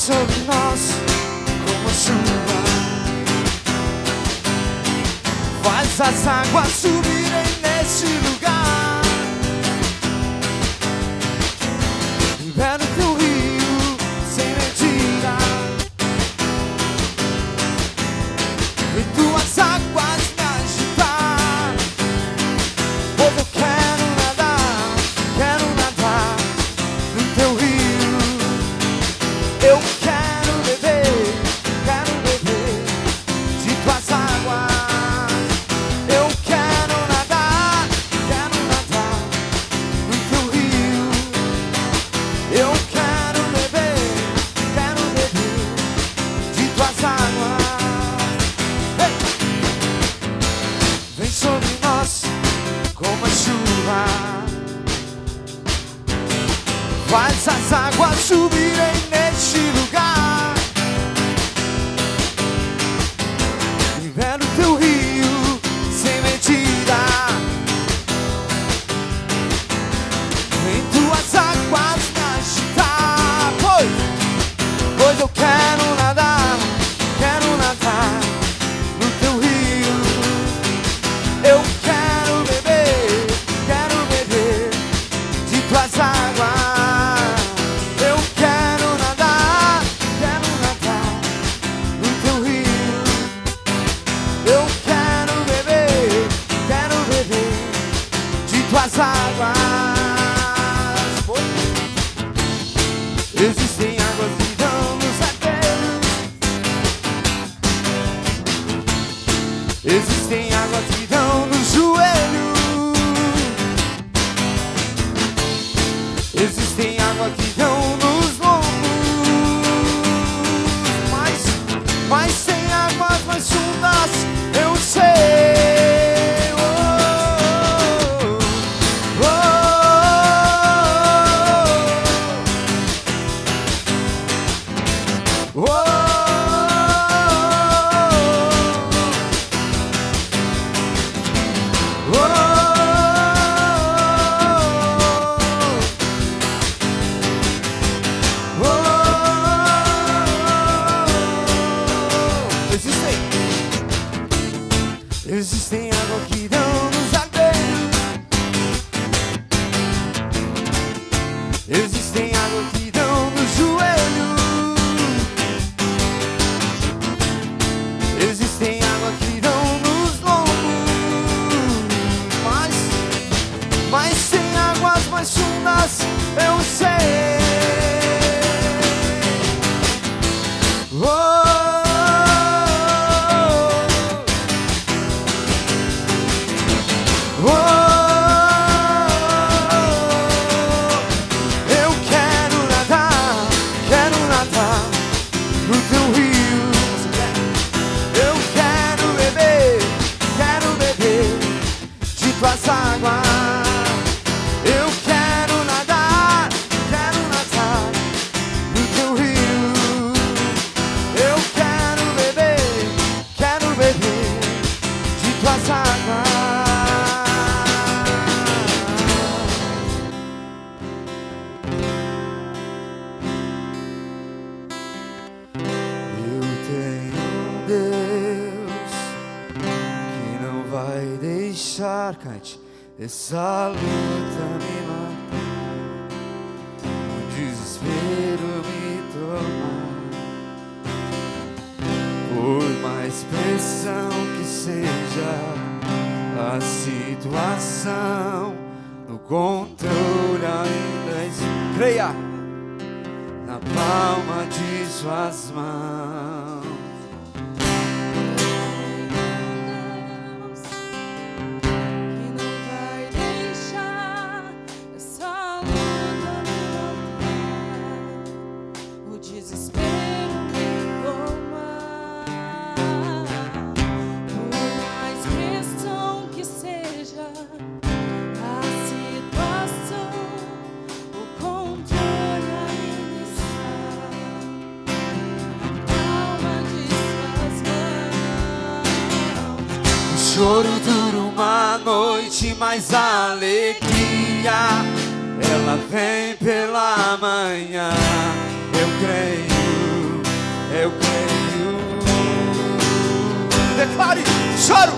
sobre nós como chuva, faz as águas subirem neste lugar. Libera o teu rio sem medida, e tuas águas me agitar. Pois eu quero nadar no teu rio. Eu quero beber de tuas águas. Eu quero nadar no teu rio. Eu quero beber de tuas águas. Hey! Vem sobre nós como a chuva, faz as águas subirem neste lugar. Libera o teu rio sem medida, em tuas águas me agitar. Pois eu quero nadar no teu rio. Eu quero beber de tuas águas. Eu quero nadar no teu rio. Eu quero beber de tuas águas. Existem águas que dão nos artérios. Existem águas que dão no joelho. Existem águas que dão nos lombos. Mas tem águas mais fundas, eu sei. Oh, oh, oh, oh. Existem águas que dão nos artérios. Existem águas que dão no joelho. Existem águas que dão nos lombos. Mas tem águas mais fundas, eu sei. Oh, eu quero nadar no teu rio. Eu quero beber de tuas águas. Eu quero nadar no teu rio. Eu quero beber de tuas águas. Deus que não vai deixar, cante, essa luta me matar, o desespero me tomar. Por mais pressão que seja a situação, no controle ainda está. Creia na palma de suas mãos. Choro dura uma noite, mas a alegria ela vem pela manhã. Eu creio eu creio. Declare, choro.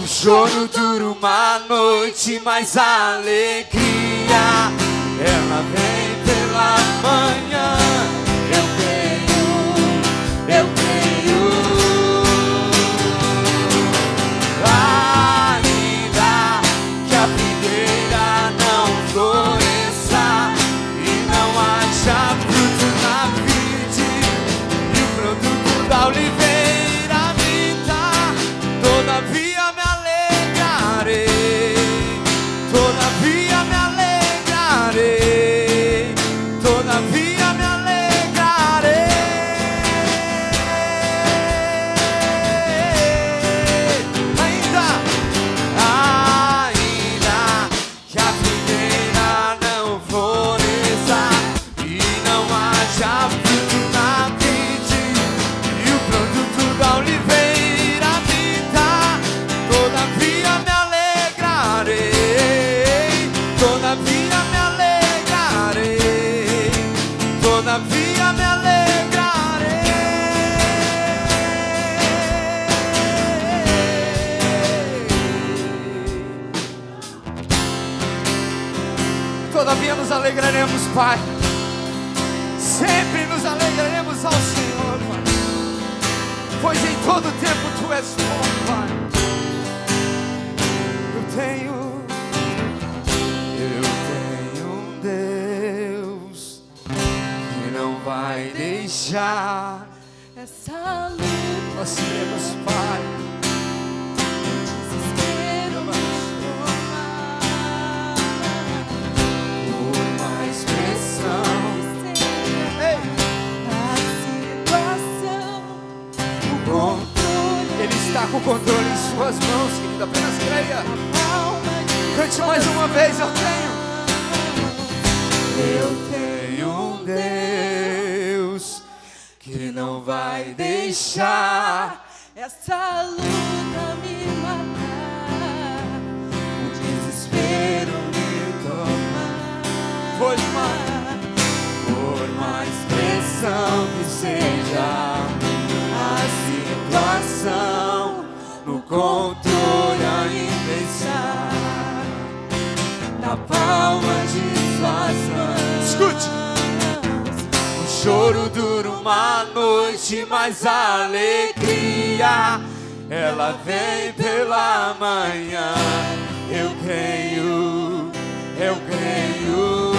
O choro dura uma noite, mas a alegria ela vem pela manhã. Eu creio, eu creio. Ainda que a videira não floresça e não haja fruto na vide e o produto da oliveira minta, todavia me alegrarei, todavia me alegrarei, todavia me alegrarei. Ainda que a videira não floresça e não haja fruto na vide e o produto da oliveira minta, todavia me alegrarei, todavia me alegrarei, todavia me alegrarei. Todavia nos alegraremos, Pai. Sempre nos alegraremos ao Senhor, Pai. Pois em todo tempo Tu és bom, Pai. Eu tenho um Deus que não vai deixar essa luta, nós seremos, Pai. desespero nos tomar. Por mais pressão, ei, A situação, o controle, Ele está com o controle em Suas mãos, querido. Apenas creia. alma de Cante mais uma vez. Eu tenho um Deus que não vai deixar essa luta me matar, o desespero me tomar. Por mais pressão que seja a situação, no controle ainda está na palma de Suas mãos. Escute. O choro dura uma noite, mas a alegria ela vem pela manhã. Eu creio, eu creio.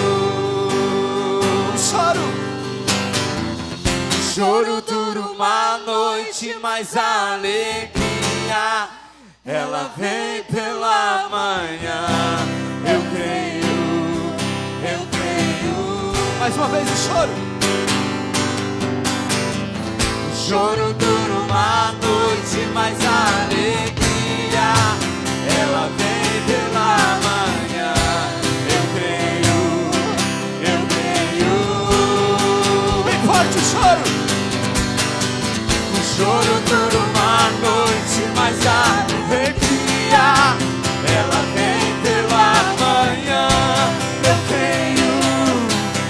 O choro dura uma noite, mas a alegria ela vem pela manhã. Eu creio, eu creio. Mais uma vez o choro. O choro dura uma noite, mas a alegria ela vem pela manhã. Eu creio, eu creio. Bem forte o choro. O choro dura uma noite, mas a alegria ela vem pela manhã. Eu creio,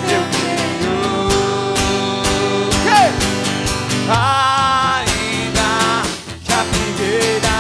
eu creio. Ainda que a figueira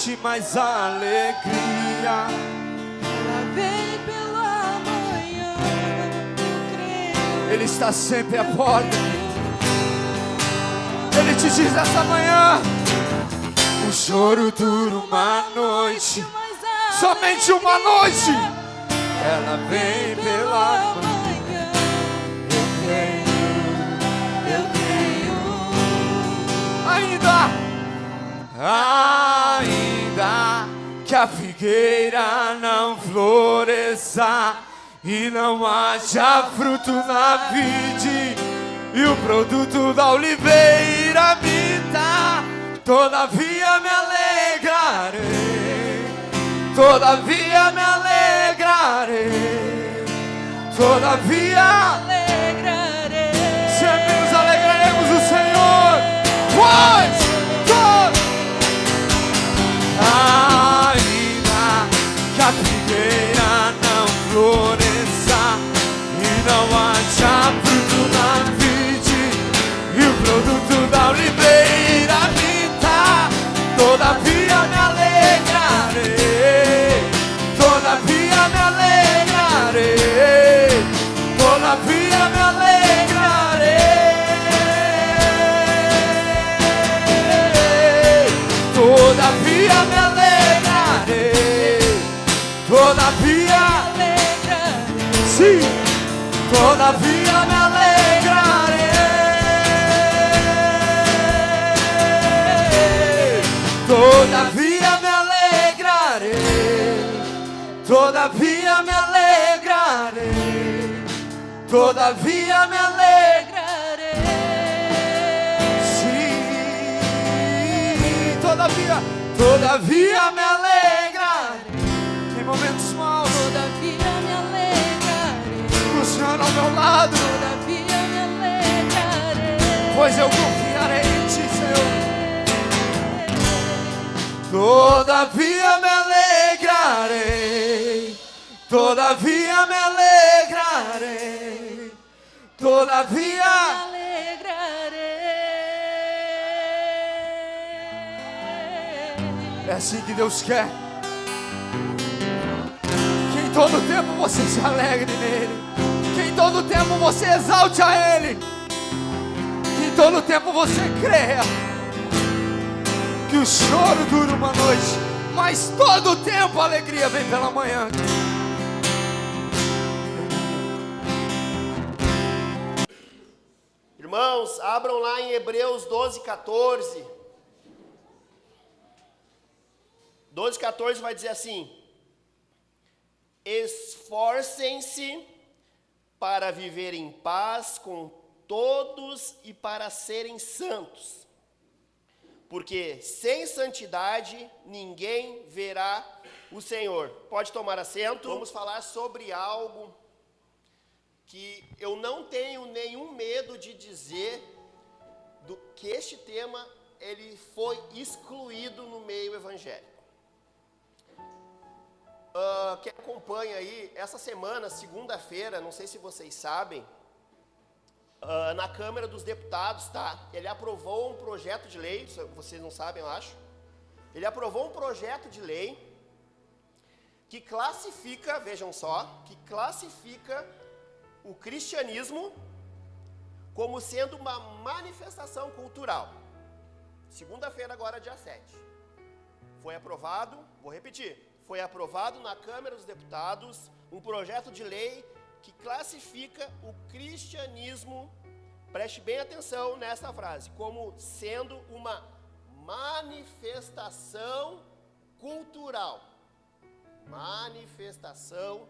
noite, mas alegria. Ela vem pela manhã, eu creio. Ele está sempre à porta. Ele te diz essa manhã: o choro dura uma noite, somente uma noite. Ela vem pela manhã. Eu creio. Ainda que a figueira não floresça e não haja fruto na vide, e o produto da oliveira minta, todavia me alegrarei, todavia me alegrarei, todavia Alegrarei. sempre nos alegraremos do Senhor. Pois ainda que a figueira não floresça e não haja fruto na vide, e o produto da oliveira minta, todavia me alegrarei, todavia me alegrarei, todavia me alegrarei, todavia me alegrarei, todavia, sim, todavia me alegrarei, todavia me alegrarei, todavia me alegrarei, todavia me alegrarei, sim, todavia me alegrarei, em momentos maus, Todavia me alegrarei. o Senhor ao meu lado, Todavia me alegrarei. pois eu confiarei em Ti, Senhor. Todavia me alegrarei, todavia me alegrarei, todavia. É assim que Deus quer. Que em todo tempo você se alegre nele. Que em todo tempo você exalte a Ele. Que em todo tempo você creia que o choro dura uma noite, mas todo tempo a alegria vem pela manhã. Irmãos, abram lá em Hebreus 12:14. 12:14 vai dizer assim: esforcem-se para viver em paz com todos e para serem santos, porque sem santidade ninguém verá o Senhor. Pode tomar assento. Vamos falar sobre algo que eu não tenho nenhum medo de dizer, que este tema ele foi excluído no meio evangélico. Quem acompanha aí, essa semana, segunda-feira, não sei se vocês sabem, na Câmara dos Deputados, tá? Ele aprovou um projeto de lei, vocês não sabem, eu acho. Ele aprovou um projeto de lei que classifica, vejam só, que classifica o cristianismo como sendo uma manifestação cultural. Segunda-feira, agora, dia 7. Foi aprovado, vou repetir, foi aprovado na Câmara dos Deputados um projeto de lei que classifica o cristianismo, preste bem atenção nessa frase, como sendo uma manifestação cultural. Manifestação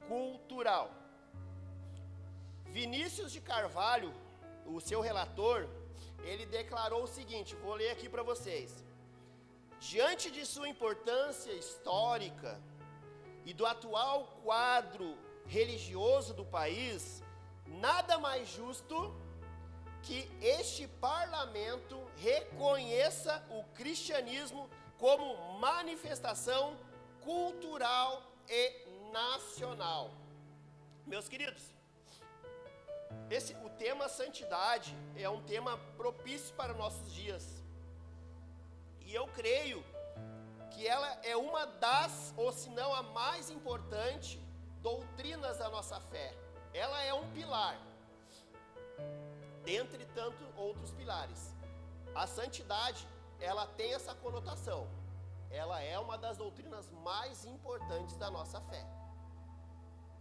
cultural. Vinícius de Carvalho, o seu relator, ele declarou o seguinte, vou ler aqui para vocês. Diante de sua importância histórica e do atual quadro religioso do país, nada mais justo que este parlamento reconheça o cristianismo como manifestação cultural e nacional. Meus queridos, o tema santidade é um tema propício para nossos dias. E eu creio que ela é uma das, ou se não a mais importante, doutrinas da nossa fé. Ela é um pilar, dentre tantos outros pilares. A santidade, ela tem essa conotação. Ela é uma das doutrinas mais importantes da nossa fé.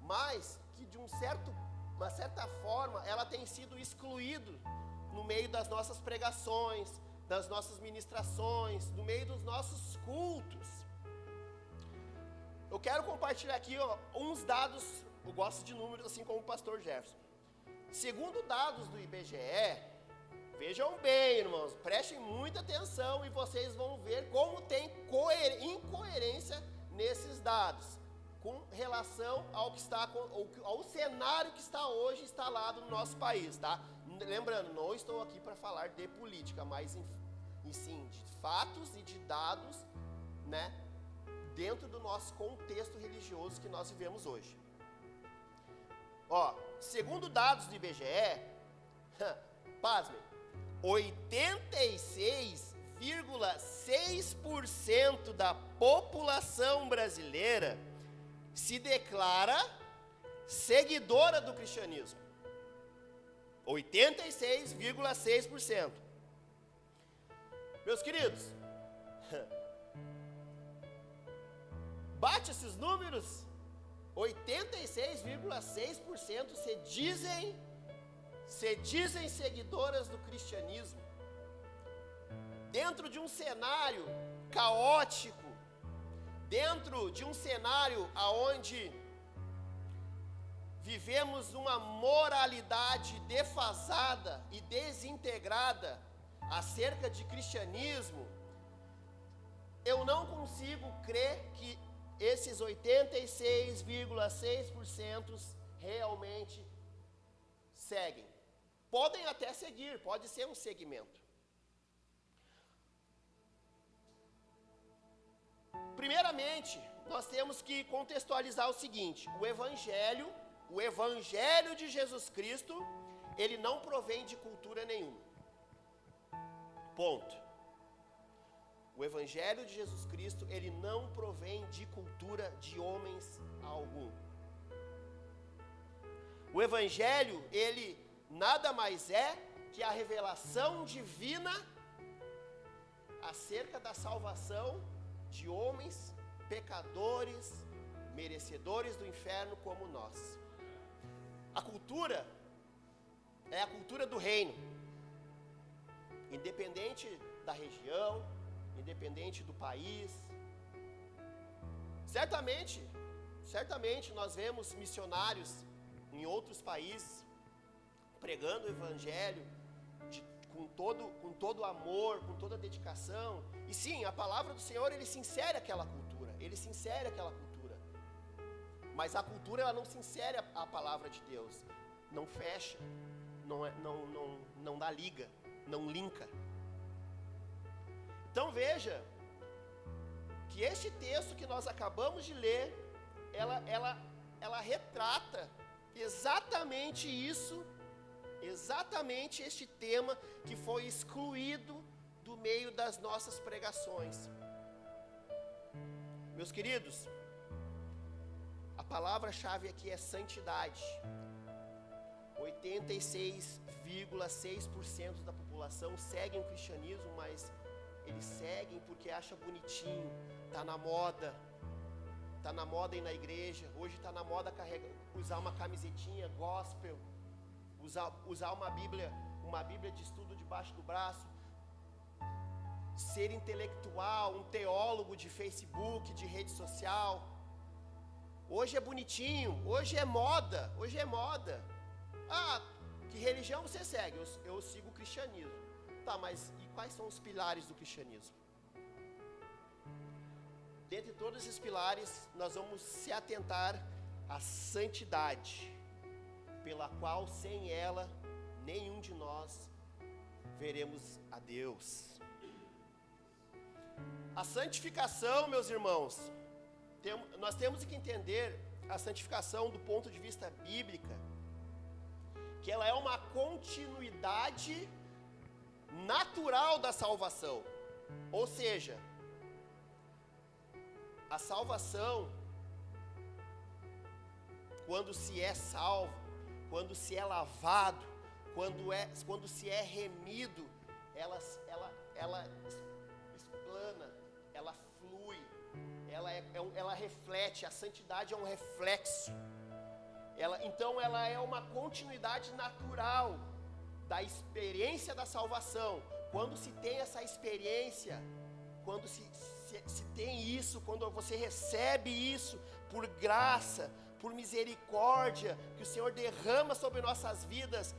Mas que de uma certa forma, ela tem sido excluída no meio das nossas pregações, das nossas ministrações, no meio dos nossos cultos. Eu quero compartilhar aqui uns dados, eu gosto de números assim como o pastor Jefferson. Segundo dados do IBGE, vejam bem, irmãos, prestem muita atenção e vocês vão ver como tem incoerência nesses dados, com relação ao que está, ao cenário que está hoje instalado no nosso país, tá? Lembrando, não estou aqui para falar de política, mas sim de fatos e de dados, né, dentro do nosso contexto religioso que nós vivemos hoje. Ó, segundo dados do IBGE, pasmem, 86,6% da população brasileira se declara seguidora do cristianismo. 86,6%. Meus queridos, bate esses números, 86,6% se dizem seguidoras do cristianismo. Dentro de um cenário caótico, dentro de um cenário onde vivemos uma moralidade defasada e desintegrada acerca de cristianismo, eu não consigo crer que esses 86,6% realmente seguem. Podem até seguir, pode ser um segmento. Primeiramente, nós temos que contextualizar o seguinte: o Evangelho de Jesus Cristo, ele não provém de cultura nenhuma. Ponto. O Evangelho de Jesus Cristo, ele não provém de cultura de homens algum. O Evangelho, ele nada mais é que a revelação divina acerca da salvação de homens pecadores, merecedores do inferno como nós. A cultura é a cultura do reino, independente da região, independente do país. Certamente nós vemos missionários em outros países pregando o evangelho com todo amor, com toda dedicação. E sim, a palavra do Senhor, ele se insere àquela cultura, mas a cultura, ela não se insere à palavra de Deus, não fecha, não dá liga, não linka. Então veja que este texto que nós acabamos de ler, ela retrata exatamente isso, exatamente este tema que foi excluído do meio das nossas pregações. Meus queridos, a palavra-chave aqui é santidade. 86,6% da população seguem o cristianismo, mas eles seguem porque acham bonitinho, tá na moda ir na igreja. Hoje tá na moda usar uma camisetinha gospel, usar uma Bíblia de estudo debaixo do braço, ser intelectual, um teólogo de Facebook, de rede social. Hoje é bonitinho, hoje é moda. Ah, que religião você segue? Eu sigo o cristianismo. Tá, mas e quais são os pilares do cristianismo? Dentre todos esses pilares, nós vamos se atentar à santidade, pela qual sem ela, nenhum de nós veremos a Deus. A santificação, meus irmãos, nós temos que entender a santificação do ponto de vista bíblico, que ela é uma continuidade natural da salvação. Ou seja, A salvação, quando se é salvo, quando se é lavado, quando se é remido, ela explana, ela flui, ela reflete. A santidade é um reflexo. Então ela é uma continuidade natural da experiência da salvação. Quando se tem essa experiência, quando se tem isso, quando você recebe isso por graça, por misericórdia, que o Senhor derrama sobre nossas vidas,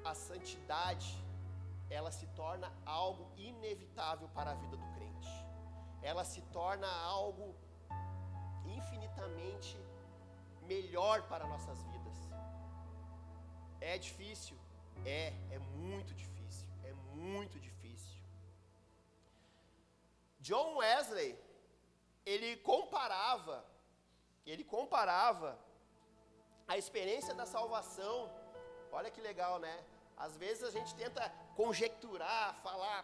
a santidade, ela se torna algo inevitável para a vida do crente. Ela se torna algo infinitamente melhor para nossas vidas. É difícil? É muito difícil, é muito difícil. John Wesley, ele comparava a experiência da salvação. Olha que legal, né? Às vezes a gente tenta conjecturar, falar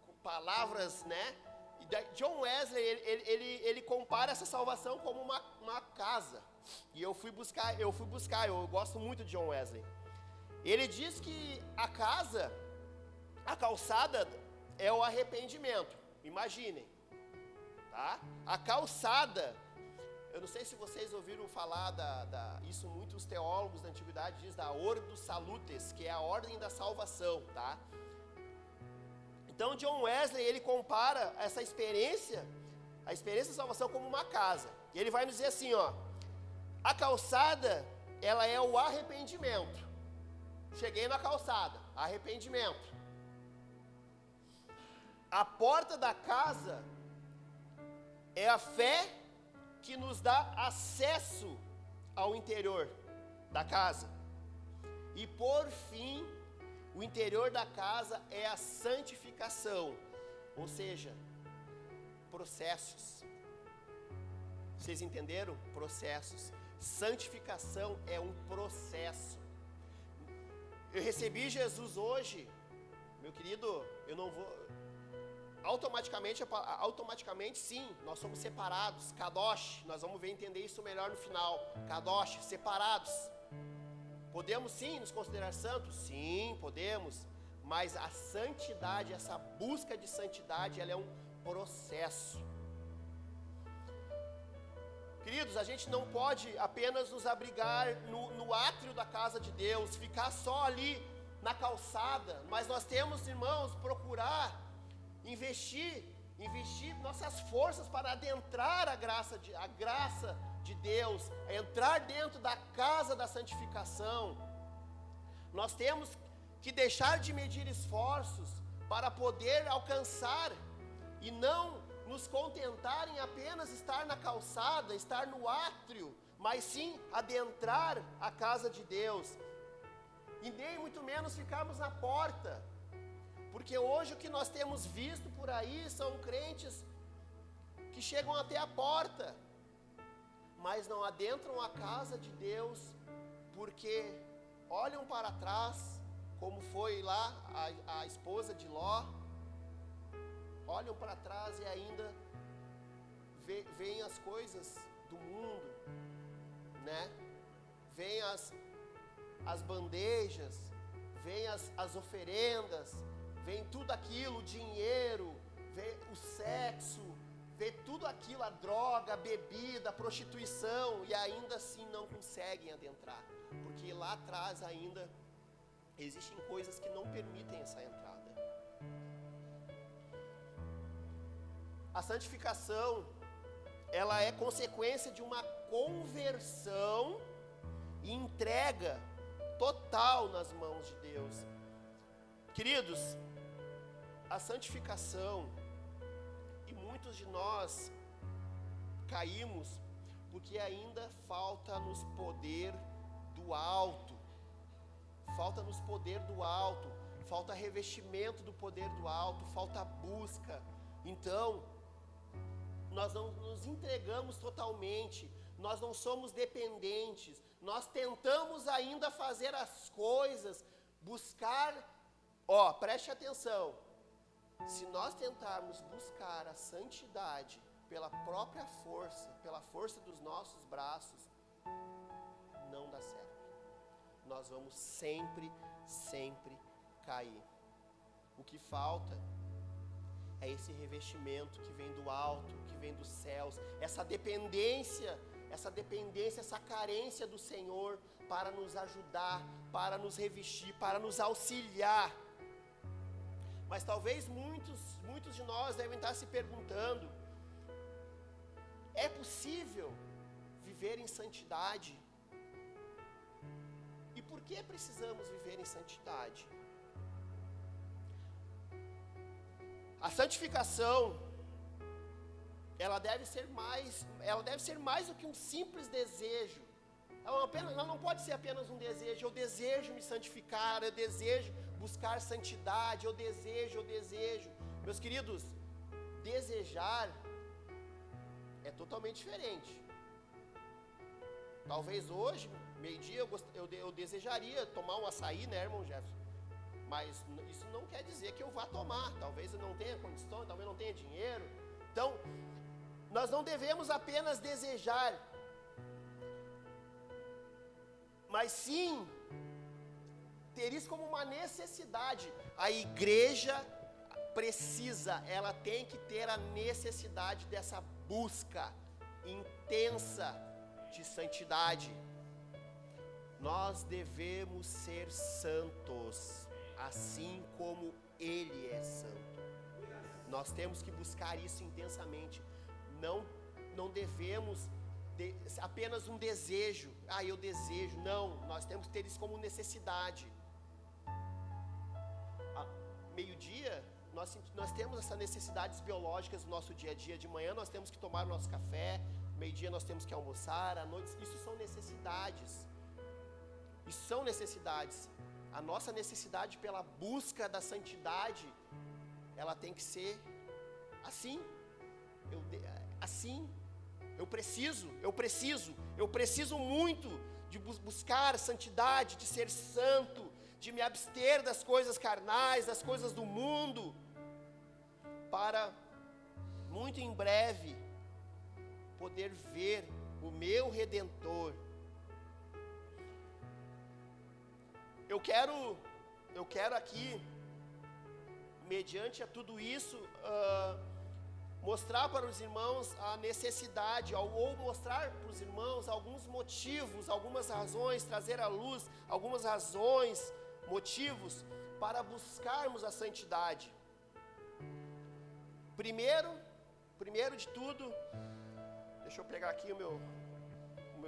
com palavras, né? E John Wesley, ele compara essa salvação como uma casa. E eu fui buscar, eu gosto muito de John Wesley. Ele diz que a calçada é o arrependimento. Imaginem, tá? A calçada, eu não sei se vocês ouviram falar isso muitos teólogos da antiguidade diz da Ordo Salutis, que é a ordem da salvação, tá? Então John Wesley, ele compara essa experiência, a experiência da salvação como uma casa. E ele vai nos dizer assim, ó: a calçada, ela é o arrependimento. Cheguei na calçada, arrependimento. A porta da casa é a fé que nos dá acesso ao interior da casa. E por fim, o interior da casa é a santificação, ou seja, processos. Vocês entenderam? Processos. Santificação é um processo. Eu recebi Jesus hoje, meu querido, eu não vou... Automaticamente sim, nós somos separados, kadosh, nós vamos entender isso melhor no final, kadosh, separados. Podemos sim nos considerar santos? Sim, podemos, mas a santidade, essa busca de santidade, ela é um processo. Queridos, a gente não pode apenas nos abrigar no átrio da casa de Deus, ficar só ali na calçada, mas nós temos, irmãos, procurar investir nossas forças para adentrar a graça de Deus, entrar dentro da casa da santificação. Nós temos que deixar de medir esforços para poder alcançar e não nos contentar em apenas estar na calçada, estar no átrio, mas sim adentrar a casa de Deus e nem muito menos ficarmos na porta. Porque hoje o que nós temos visto por aí são crentes que chegam até a porta, mas não adentram a casa de Deus, porque olham para trás, como foi lá a esposa de Ló, olham para trás e ainda veem as coisas do mundo, né? Veem as bandejas, veem as oferendas, vem tudo aquilo, o dinheiro, vê o sexo, vê tudo aquilo, a droga, a bebida, a prostituição, e ainda assim não conseguem adentrar, porque lá atrás ainda existem coisas que não permitem essa entrada. A santificação, ela é consequência de uma conversão e entrega total nas mãos de Deus. Queridos, a santificação, e muitos de nós caímos porque ainda falta-nos poder do alto, falta revestimento do poder do alto, falta busca. Então, nós não nos entregamos totalmente, nós não somos dependentes, nós tentamos ainda fazer as coisas, buscar, preste atenção, se nós tentarmos buscar a santidade pela própria força, pela força dos nossos braços, não dá certo. Nós vamos sempre cair. O que falta é esse revestimento que vem do alto, que vem dos céus, essa dependência, essa carência do Senhor para nos ajudar, para nos revestir, para nos auxiliar. Mas talvez muitos de nós devem estar se perguntando: é possível viver em santidade? E por que precisamos viver em santidade? A santificação, ela deve ser mais do que um simples desejo. Ela não pode ser apenas um desejo. Eu desejo me santificar, eu desejo buscar santidade, eu desejo. Meus queridos, desejar é totalmente diferente. Talvez hoje, meio-dia, eu desejaria tomar um açaí, né, irmão Jefferson? Mas isso não quer dizer que eu vá tomar. Talvez eu não tenha condições, talvez não tenha dinheiro. Então, nós não devemos apenas desejar, mas sim ter isso como uma necessidade. A igreja ela tem que ter a necessidade dessa busca intensa de santidade. Nós devemos ser santos, assim como Ele é santo. Nós temos que buscar isso intensamente. Não devemos apenas um desejo. Eu desejo. Não, nós temos que ter isso como necessidade. Meio-dia, nós temos essas necessidades biológicas no nosso dia a dia. De manhã nós temos que tomar o nosso café, meio-dia nós temos que almoçar, à noite. Isso são necessidades. A nossa necessidade pela busca da santidade, ela tem que ser assim. Eu preciso muito de buscar santidade, de ser santo, de me abster das coisas carnais, das coisas do mundo, para muito em breve poder ver o meu Redentor. Eu quero aqui, mediante a tudo isso, mostrar para os irmãos a necessidade, ou mostrar para os irmãos alguns motivos, algumas razões, trazer à luz algumas razões, motivos para buscarmos a santidade. Primeiro de tudo, deixa eu pegar aqui o meu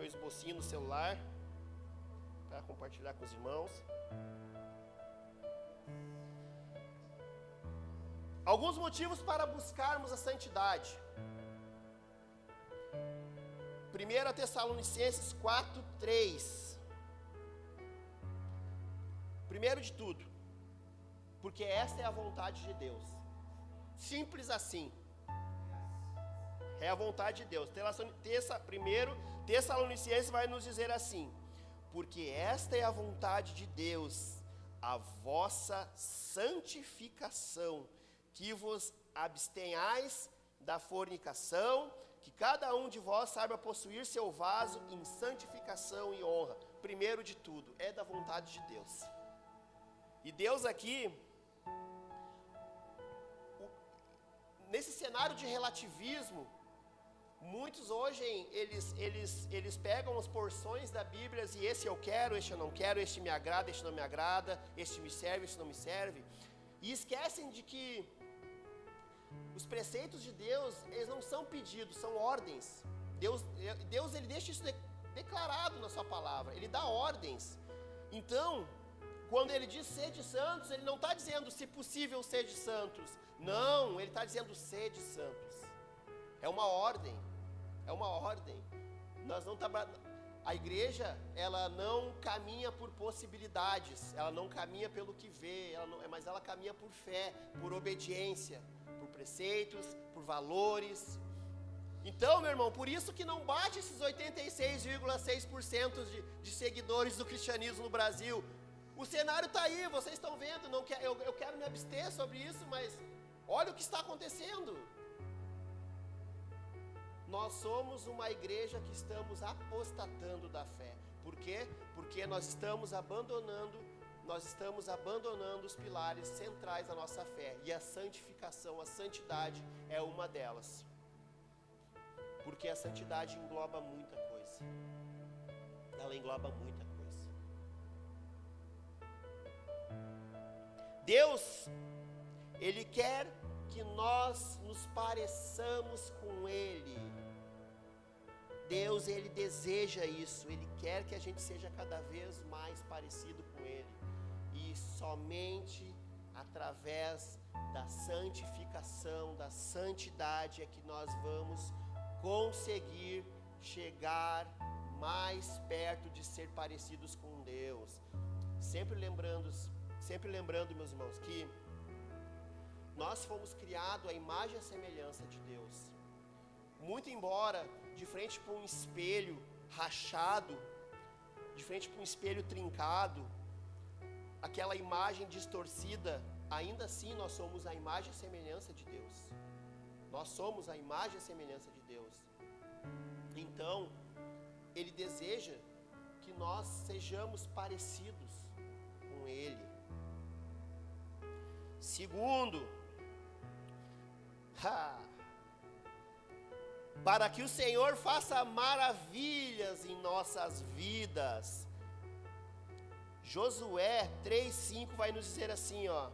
esbocinho no celular para compartilhar com os irmãos. Alguns motivos para buscarmos a santidade. 1 Tessalonicenses 4:3. Primeiro de tudo, porque esta é a vontade de Deus. Simples assim. É a vontade de Deus. 1 Tessalonicenses vai nos dizer assim: porque esta é a vontade de Deus, a vossa santificação, que vos abstenhais da fornicação, que cada um de vós saiba possuir seu vaso em santificação e honra. Primeiro de tudo, é da vontade de Deus. E Deus aqui, nesse cenário de relativismo, muitos hoje, eles pegam as porções da Bíblia e esse eu quero, este eu não quero, este me agrada, este não me agrada, este me serve, este não me serve, e esquecem de que os preceitos de Deus, eles não são pedidos, são ordens. Deus ele deixa isso declarado na sua palavra, ele dá ordens. Então, quando ele diz sede santos, ele não está dizendo se possível sede santos, não, ele está dizendo sede santos. É uma ordem. A igreja, ela não caminha por possibilidades, ela não caminha pelo que vê, mas ela caminha por fé, por obediência, por preceitos, por valores. Então, meu irmão, por isso que não bate esses 86,6% de seguidores do cristianismo no Brasil. O cenário está aí, vocês estão vendo, eu quero me abster sobre isso, mas olha o que está acontecendo. nós somos uma igreja que estamos apostatando da fé. Por quê? Porque nós estamos abandonando os pilares centrais da nossa fé. E a santificação, a santidade é uma delas. Porque a santidade engloba muita coisa. Ela engloba muita coisa. Deus, Ele quer que nós nos pareçamos com Ele. Deus, Ele deseja isso. Ele quer que a gente seja cada vez mais parecido com Ele. E somente através da santificação, da santidade, é que nós vamos conseguir chegar mais perto de ser parecidos com Deus. Sempre lembrando, meus irmãos, que nós fomos criados à imagem e à semelhança de Deus. Muito embora de frente para um espelho rachado, de frente para um espelho trincado, aquela imagem distorcida, ainda assim nós somos a imagem e semelhança de Deus. Nós somos a imagem e semelhança de Deus. Então, Ele deseja que nós sejamos parecidos com Ele. Segundo, para que o Senhor faça maravilhas em nossas vidas. Josué 3:5 vai nos dizer assim, ó: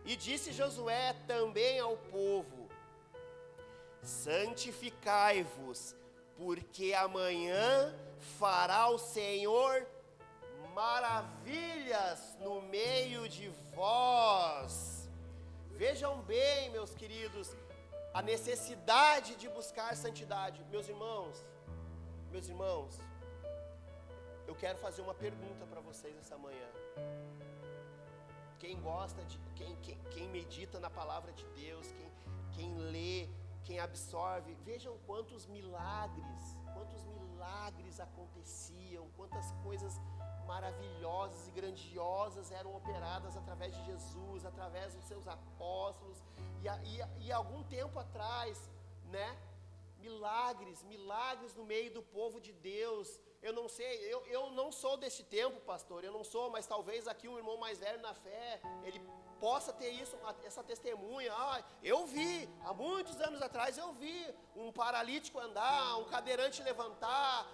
e disse Josué também ao povo: santificai-vos, porque amanhã fará o Senhor maravilhas no meio de vós. Vejam bem, meus queridos, a necessidade de buscar santidade. Meus irmãos, eu quero fazer uma pergunta para vocês essa manhã. Quem gosta de, quem medita na palavra de Deus, quem lê, quem absorve, vejam quantos milagres aconteciam, quantas coisas maravilhosas e grandiosas eram operadas através de Jesus, através dos seus apóstolos, e algum tempo atrás, né, milagres no meio do povo de Deus. Eu não sei, eu não sou desse tempo, pastor, eu não sou, mas talvez aqui um irmão mais velho na fé, ele possa ter isso, essa testemunha. Eu vi, há muitos anos atrás eu vi um paralítico andar, um cadeirante levantar.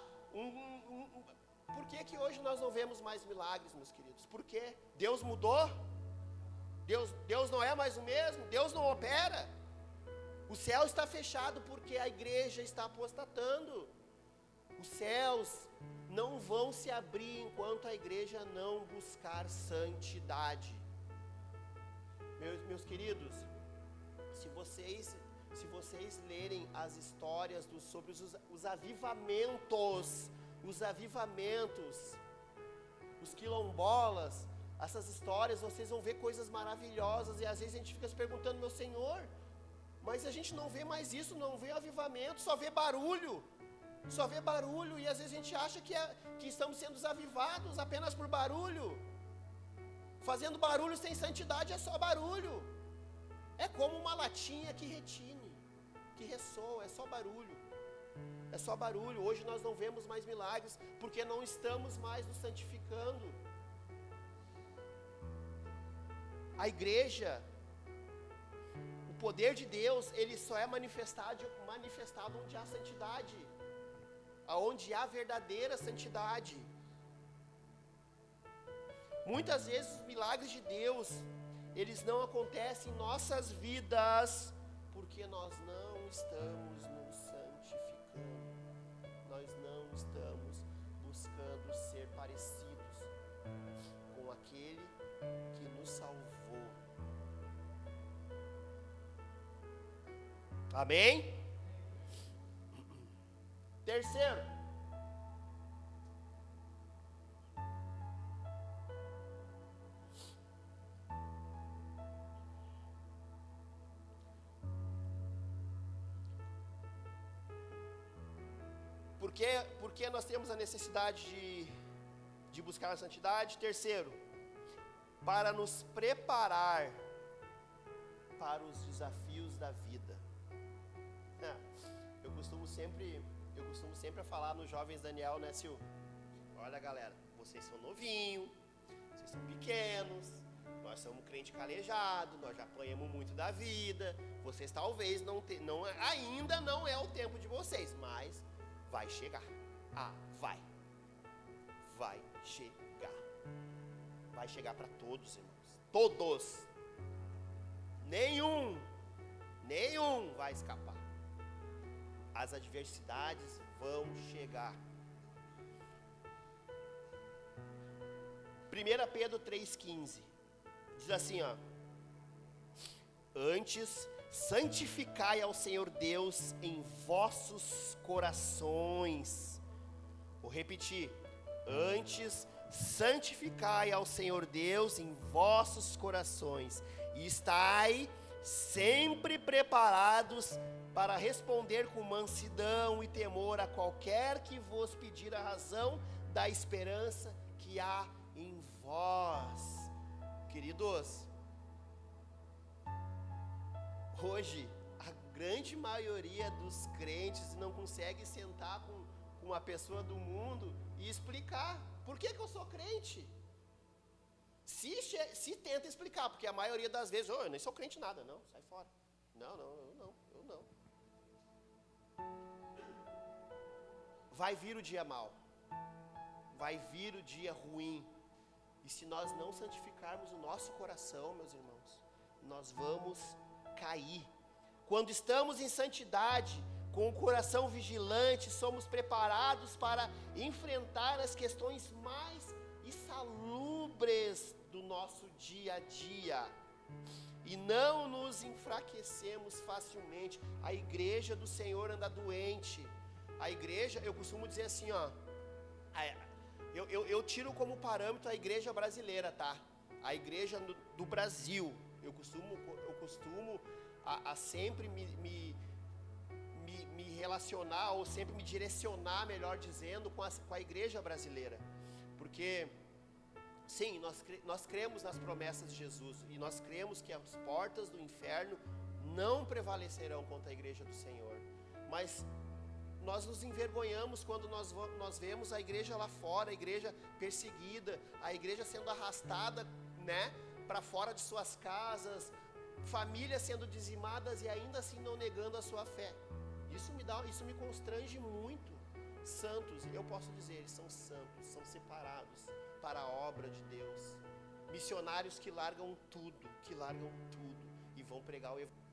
Por que hoje nós não vemos mais milagres, meus queridos? Por quê? Deus mudou? Deus não é mais o mesmo? Deus não opera? O céu está fechado porque a igreja está apostatando. Os céus não vão se abrir enquanto a igreja não buscar santidade. Meus queridos, se vocês lerem as histórias sobre os avivamentos, os quilombolas, essas histórias, vocês vão ver coisas maravilhosas, e às vezes a gente fica se perguntando: meu Senhor, mas a gente não vê mais isso, não vê avivamento, só vê barulho, e às vezes a gente acha que estamos sendo avivados apenas por barulho. Fazendo barulho sem santidade é só barulho. É como uma latinha que retine, que ressoa, é só barulho. É só barulho. Hoje nós não vemos mais milagres, porque não estamos mais nos santificando. A igreja, o poder de Deus, ele só é manifestado onde há santidade, aonde há verdadeira santidade. Muitas vezes os milagres de Deus, eles não acontecem em nossas vidas, porque nós não estamos nos santificando, nós não estamos buscando ser parecidos com aquele que nos salvou. Amém? Terceiro, Por que nós temos a necessidade de buscar a santidade? Terceiro, para nos preparar para os desafios da vida. Eu costumo costumo sempre falar nos jovens Daniel, né, Sil? Olha, galera, vocês são novinhos, vocês são pequenos, nós somos crente calejado, nós já apanhamos muito da vida, vocês talvez ainda não é o tempo de vocês, mas vai chegar. Vai chegar. Vai chegar para todos, irmãos. Todos. Nenhum vai escapar. As adversidades vão chegar. 1 Pedro 3,15 diz assim, ó: antes santificai ao Senhor Deus em vossos corações. Vou repetir: antes santificai ao Senhor Deus em vossos corações, e estai sempre preparados para responder com mansidão e temor a qualquer que vos pedir a razão da esperança que há em vós. Queridos, hoje a grande maioria dos crentes não consegue sentar com uma pessoa do mundo e explicar por que eu sou crente. Se tenta explicar, porque a maioria das vezes, eu nem sou crente nada, não, sai fora. Eu não. Vai vir o dia mau, vai vir o dia ruim, e se nós não santificarmos o nosso coração, meus irmãos, nós vamos cair. Quando estamos em santidade, com o coração vigilante, somos preparados para enfrentar as questões mais insalubres do nosso dia a dia, e não nos enfraquecemos facilmente. A igreja do Senhor anda doente. A igreja, eu costumo dizer assim, ó, eu tiro como parâmetro a igreja brasileira, tá? A igreja do Brasil. Eu costumo a sempre me relacionar, ou sempre me direcionar, melhor dizendo, com a igreja brasileira. Porque, sim, nós cremos nas promessas de Jesus, e nós cremos que as portas do inferno não prevalecerão contra a igreja do Senhor. Mas nós nos envergonhamos quando nós vemos a igreja lá fora, a igreja perseguida, a igreja sendo arrastada, né, para fora de suas casas, famílias sendo dizimadas e ainda assim não negando a sua fé. Isso me constrange muito. Santos, eu posso dizer, eles são santos, são separados para a obra de Deus. Missionários que largam tudo e vão pregar o evangelho.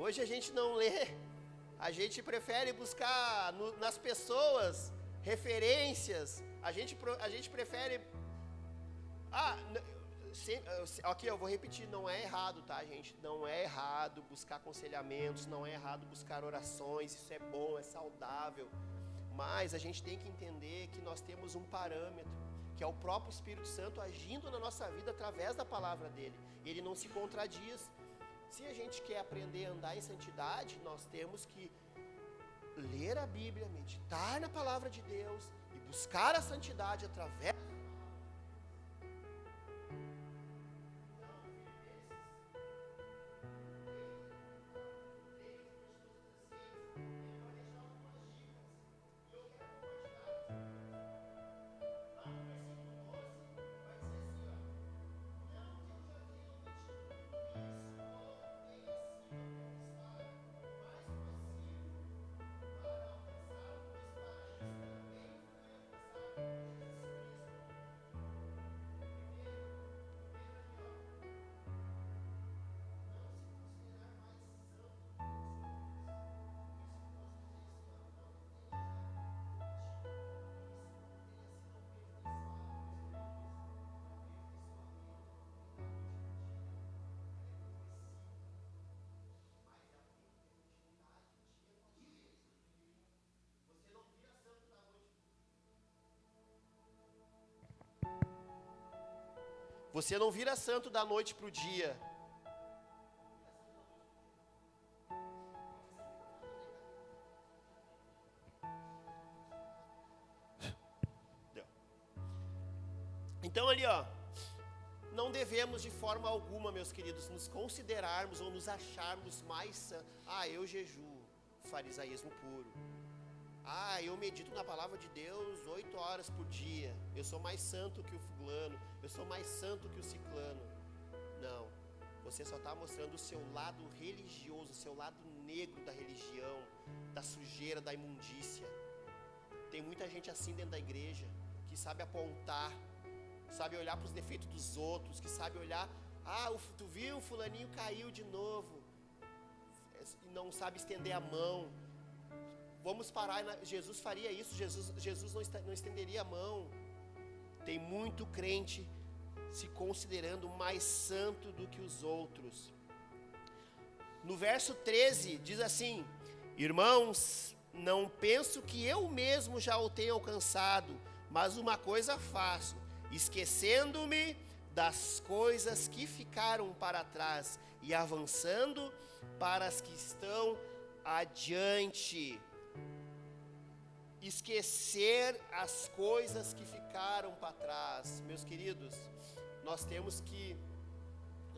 Hoje a gente não lê, a gente prefere buscar nas pessoas referências, a gente prefere... Aqui eu vou repetir, não é errado, tá, gente? Não é errado buscar aconselhamentos, não é errado buscar orações, isso é bom, é saudável. Mas a gente tem que entender que nós temos um parâmetro, que é o próprio Espírito Santo agindo na nossa vida através da palavra dele. Ele não se contradiz. Se a gente quer aprender a andar em santidade, nós temos que ler a Bíblia, meditar na palavra de Deus e buscar a santidade através. Você não vira santo da noite para o dia. Então ali, ó, não devemos de forma alguma, meus queridos, nos considerarmos ou nos acharmos mais santos. Eu jejuo, farisaísmo puro. Eu medito na palavra de Deus 8 horas por dia. Eu sou mais santo que o fulano. Eu sou mais santo que o ciclano. Não. Você só está mostrando o seu lado religioso, o seu lado negro da religião, da sujeira, da imundícia. Tem muita gente assim dentro da igreja, que sabe apontar, sabe olhar para os defeitos dos outros, que sabe olhar, tu viu, o fulaninho caiu de novo. E não sabe estender a mão. Vamos parar, Jesus faria isso, Jesus não estenderia a mão. Tem muito crente se considerando mais santo do que os outros. No verso 13 diz assim: irmãos, não penso que eu mesmo já o tenha alcançado, mas uma coisa faço, esquecendo-me das coisas que ficaram para trás e avançando para as que estão adiante. Esquecer as coisas que ficaram para trás. Meus queridos, nós temos que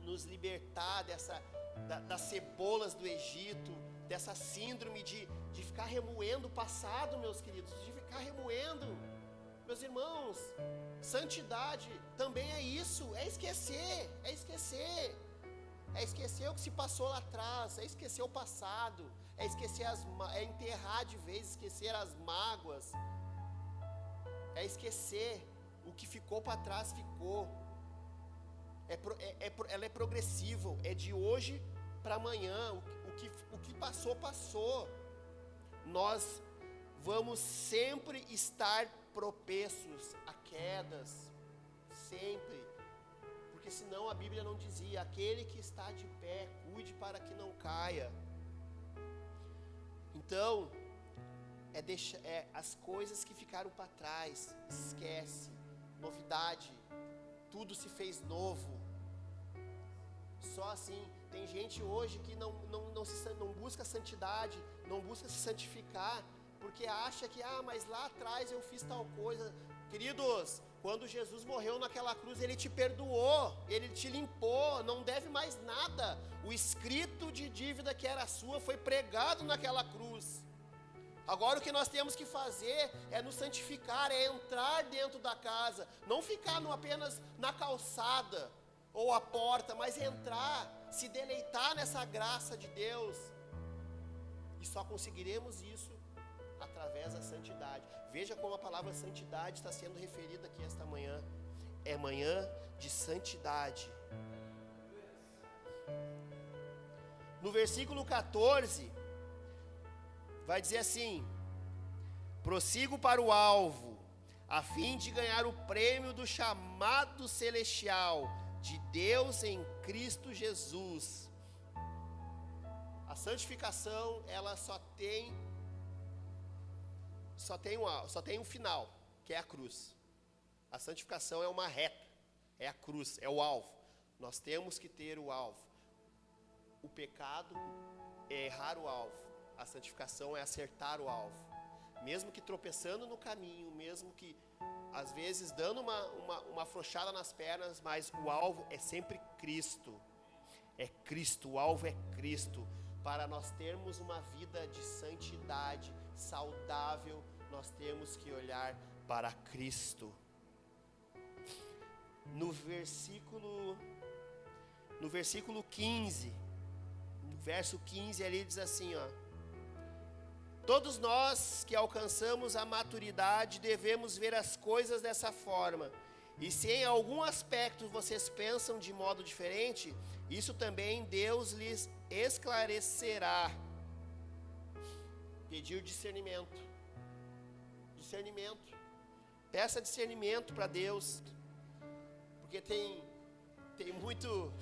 nos libertar das cebolas do Egito, dessa síndrome de ficar remoendo o passado, meus queridos, de ficar remoendo. Meus irmãos, santidade também é isso, é esquecer o que se passou lá atrás, é esquecer o passado, é esquecer é enterrar de vez, esquecer as mágoas, é esquecer o que ficou para trás, ficou. Ela é progressiva, é de hoje para amanhã, o que passou, passou. Nós vamos sempre estar propensos a quedas, sempre, porque senão a Bíblia não dizia: aquele que está de pé, cuide para que não caia. Então, as coisas que ficaram para trás, esquece. Novidade, tudo se fez novo. Só assim, tem gente hoje que não busca santidade, não busca se santificar, porque acha que, mas lá atrás eu fiz tal coisa. Queridos, quando Jesus morreu naquela cruz, Ele te perdoou, Ele te limpou, não deve mais nada. O escrito de dívida que era sua foi pregado naquela cruz. Agora o que nós temos que fazer é nos santificar, é entrar dentro da casa, não ficar apenas na calçada ou a porta, mas entrar, se deleitar nessa graça de Deus. E só conseguiremos isso através da santidade. Veja como a palavra santidade está sendo referida aqui esta manhã. É manhã de santidade. No versículo 14, vai dizer assim: prossigo para o alvo, a fim de ganhar o prêmio do chamado celestial de Deus em Cristo Jesus. A santificação, ela só tem um final, que é a cruz. A santificação é uma reta, é a cruz, é o alvo. Nós temos que ter o alvo. O pecado é errar o alvo. A santificação é acertar o alvo. Mesmo que tropeçando no caminho, mesmo que às vezes dando uma afrouxada nas pernas, mas o alvo é sempre Cristo. É Cristo, o alvo é Cristo. Para nós termos uma vida de santidade saudável, nós temos que olhar para Cristo. No versículo 15, no verso 15 ali diz assim, ó: todos nós que alcançamos a maturidade devemos ver as coisas dessa forma. E se em algum aspecto vocês pensam de modo diferente, isso também Deus lhes esclarecerá. Pedir discernimento. Discernimento. Peça discernimento para Deus. Porque tem muito...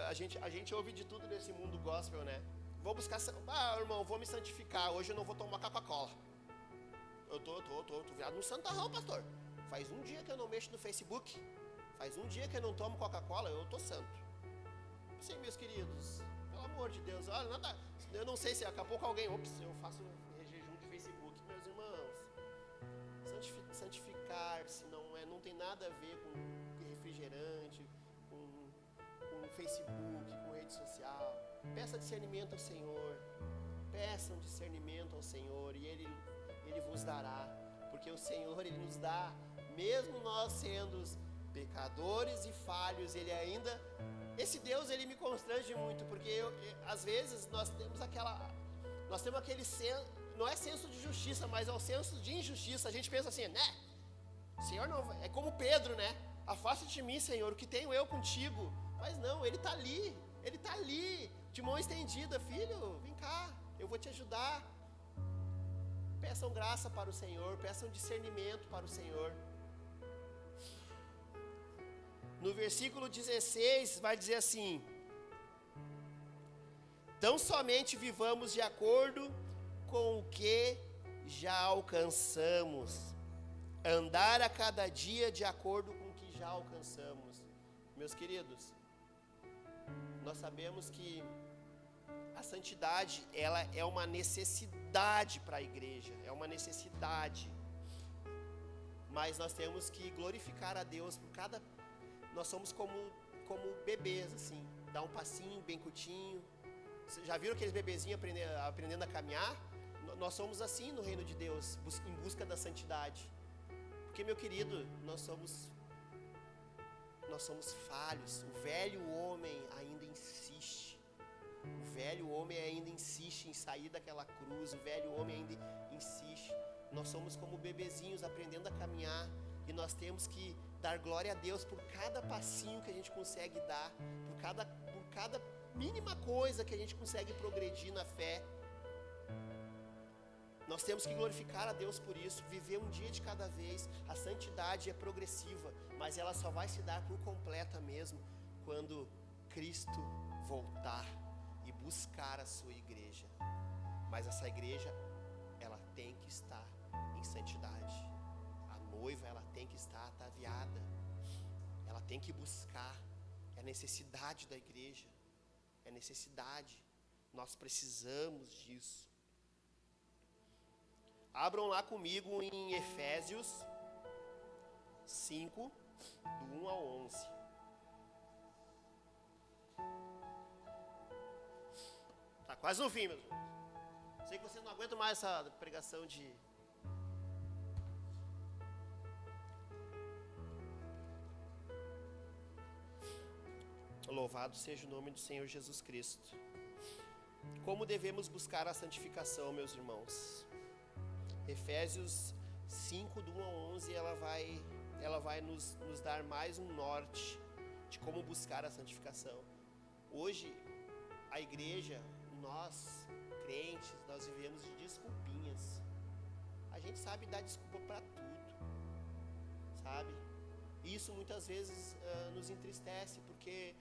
a gente ouve de tudo nesse mundo gospel, né? Vou buscar... irmão, vou me santificar. Hoje eu não vou tomar Coca-Cola. Eu tô virado no santarrão, pastor. Faz um dia que eu não mexo no Facebook. Faz um dia que eu não tomo Coca-Cola. Eu tô santo. Sim, meus queridos. Pelo amor de Deus. Olha, nada... Eu não sei se daqui a pouco alguém... Ops, eu faço jejum de Facebook. Meus irmãos, santificar-se não tem nada a ver com refrigerante, com Facebook, com rede social. Peça discernimento ao Senhor. Peçam discernimento ao Senhor e Ele vos dará. Porque o Senhor, Ele nos dá, mesmo nós sendo pecadores e falhos, Ele ainda... Esse Deus, Ele me constrange muito, porque às vezes nós temos aquele senso, não é senso de justiça, mas é o senso de injustiça. A gente pensa assim, né? Senhor, não, é como Pedro, né? Afasta-te de mim, Senhor, o que tenho eu contigo? Mas não, Ele está ali, de mão estendida. Filho, vem cá, eu vou te ajudar. Peçam graça para o Senhor, peçam discernimento para o Senhor. No versículo 16 vai dizer assim: tão somente vivamos de acordo com o que já alcançamos, andar a cada dia de acordo com o que já alcançamos. Meus queridos, nós sabemos que a santidade, ela é uma necessidade para a igreja, é uma necessidade, mas nós temos que glorificar a Deus por cada... Nós somos como bebês, assim, dá um passinho bem curtinho. Vocês já viram aqueles bebezinhos aprendendo a caminhar? Nós somos assim no reino de Deus, em busca da santidade. Porque, meu querido, nós somos falhos. O velho homem ainda insiste. O velho homem ainda insiste em sair daquela cruz. O velho homem ainda insiste. Nós somos como bebezinhos aprendendo a caminhar. E nós temos que dar glória a Deus por cada passinho que a gente consegue dar, por cada mínima coisa que a gente consegue progredir na fé. Nós temos que glorificar a Deus por isso, viver um dia de cada vez. A santidade é progressiva, mas ela só vai se dar por completa mesmo quando Cristo voltar e buscar a sua igreja. Mas essa igreja, ela tem que estar em santidade. A noiva, ela tem que estar ataviada. Ela tem que buscar. É necessidade da igreja. É necessidade. Nós precisamos disso. Abram lá comigo em Efésios 5, do 1 ao 11. Tá quase no fim, meus irmãos. Sei que vocês não aguentam mais essa pregação de... Louvado seja o nome do Senhor Jesus Cristo. Como devemos buscar a santificação, meus irmãos? Efésios 5, do 1 ao 11, ela vai nos dar mais um norte de como buscar a santificação. Hoje, a igreja, nós, crentes, nós vivemos de desculpinhas. A gente sabe dar desculpa para tudo, sabe? Isso muitas vezes nos entristece, porque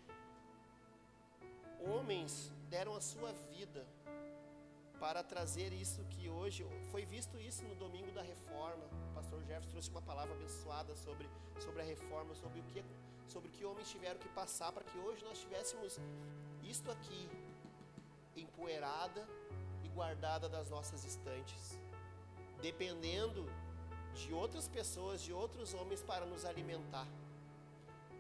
homens deram a sua vida para trazer isso que hoje, foi visto isso no domingo da reforma. O pastor Jefferson trouxe uma palavra abençoada sobre a reforma, sobre o que homens tiveram que passar para que hoje nós tivéssemos isto aqui, empoeirada e guardada das nossas estantes, dependendo de outras pessoas, de outros homens para nos alimentar.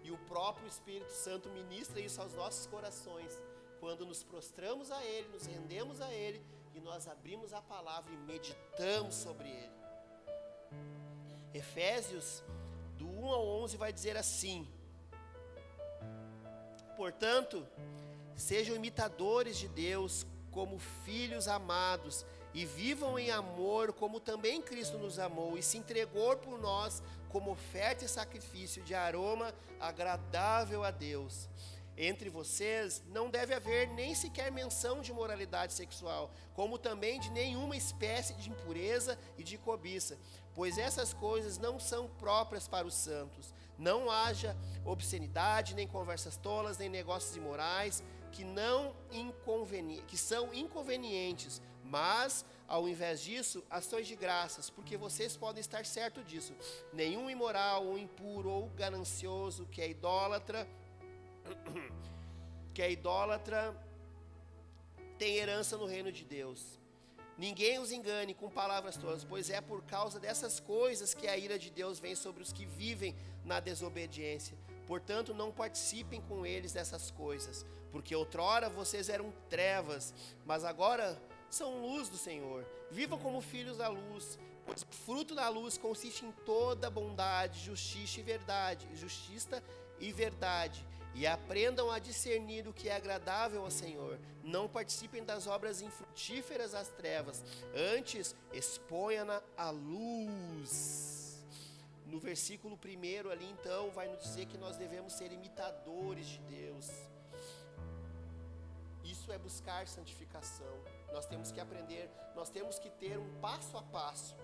E o próprio Espírito Santo ministra isso aos nossos corações, quando nos prostramos a Ele, nos rendemos a Ele, e nós abrimos a palavra e meditamos sobre Ele. Efésios, do 1 ao 11, vai dizer assim: portanto, sejam imitadores de Deus como filhos amados, e vivam em amor, como também Cristo nos amou e se entregou por nós como oferta e sacrifício de aroma agradável a Deus. Entre vocês não deve haver nem sequer menção de moralidade sexual, como também de nenhuma espécie de impureza e de cobiça, pois essas coisas não são próprias para os santos. Não haja obscenidade, nem conversas tolas, nem negócios imorais, que são inconvenientes, mas, ao invés disso, ações de graças, porque vocês podem estar certos disso. Nenhum imoral, ou impuro, ou ganancioso, que é idólatra, tem herança no reino de Deus. Ninguém os engane com palavras tolas, pois é por causa dessas coisas que a ira de Deus vem sobre os que vivem na desobediência. Portanto, não participem com eles dessas coisas, porque outrora vocês eram trevas, mas agora são luz do Senhor. Vivam como filhos da luz, pois o fruto da luz consiste em toda bondade, justiça e verdade. E aprendam a discernir o que é agradável ao Senhor. Não participem das obras infrutíferas das trevas, antes exponham-na à luz. No versículo 1 ali, então, vai nos dizer que nós devemos ser imitadores de Deus. Isso é buscar santificação. Nós temos que aprender, nós temos que ter um passo a passo.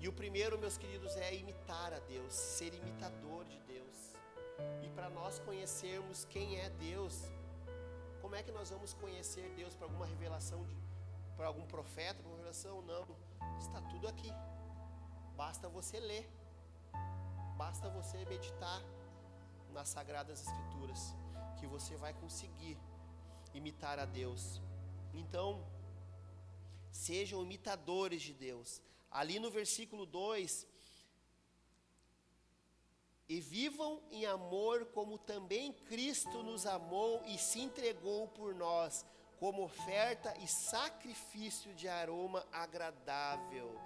E o primeiro, meus queridos, é imitar a Deus, ser imitador de Deus. E para nós conhecermos quem é Deus, como é que nós vamos conhecer Deus? Para alguma revelação, para algum profeta, para uma revelação? Não, está tudo aqui. Basta você ler, basta você meditar nas Sagradas Escrituras, que você vai conseguir imitar a Deus. Então, sejam imitadores de Deus. Ali no versículo 2, e vivam em amor como também Cristo nos amou e se entregou por nós, como oferta e sacrifício de aroma agradável.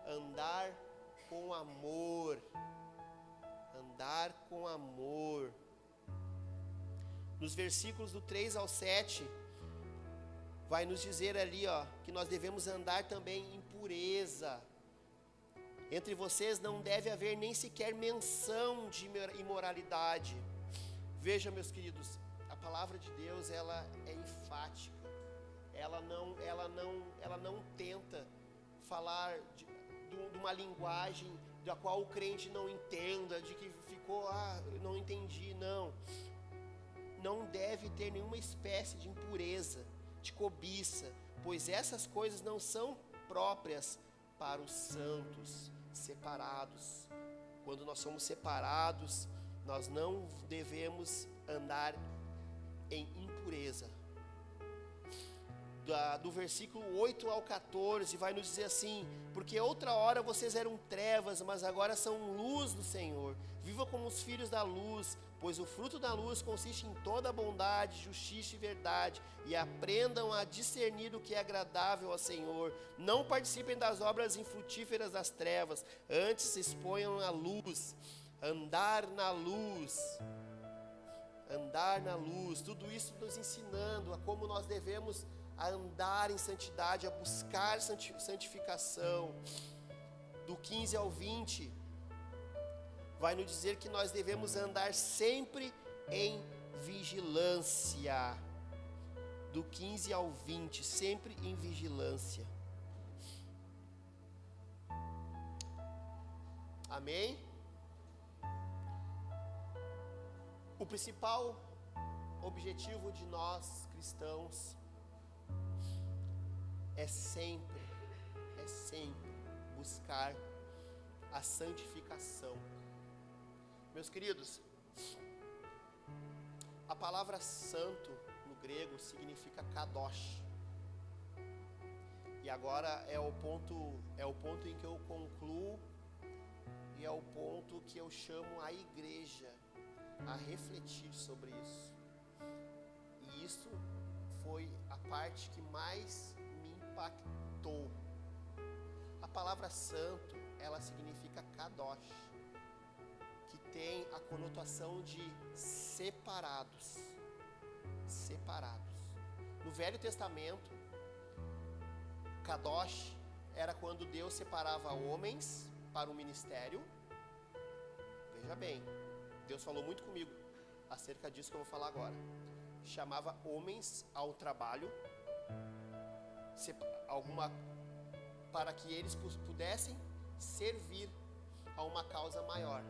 Andar com amor. Andar com amor. Nos versículos do 3 ao 7, vai nos dizer ali, que nós devemos andar também em pureza. Entre vocês não deve haver nem sequer menção de imoralidade. Veja, meus queridos, a palavra de Deus, ela é enfática. Ela não tenta falar de uma linguagem da qual o crente não entenda, de que ficou, eu não entendi, não. Não deve ter nenhuma espécie de impureza, de cobiça, pois essas coisas não são próprias para os santos, separados. Quando nós somos separados, nós não devemos andar em impureza. Do versículo 8 ao 14 vai nos dizer assim: porque outra hora vocês eram trevas, mas agora são luz do Senhor. Vivam como os filhos da luz, pois o fruto da luz consiste em toda bondade, justiça e verdade. E aprendam a discernir o que é agradável ao Senhor. Não participem das obras infrutíferas das trevas, antes exponham a luz. Andar na luz. Andar na luz. Tudo isso nos ensinando a como nós devemos a andar em santidade, a buscar santificação. Do 15 ao 20, vai nos dizer que nós devemos andar sempre em vigilância. do 15 ao 20, sempre em vigilância. Amém? O principal objetivo de nós cristãos é sempre buscar a santificação. Meus queridos, a palavra santo no grego significa kadosh. E agora é o ponto em que eu concluo, e é o ponto que eu chamo a igreja a refletir sobre isso. E isso foi a parte que mais me impactou. A palavra santo, ela significa kadosh, que tem a conotação de separados. Separados. No Velho Testamento, kadosh era quando Deus separava homens para o ministério. Veja bem, Deus falou muito comigo acerca disso que eu vou falar agora. Chamava homens ao trabalho, para que eles pudessem servir a uma causa maior.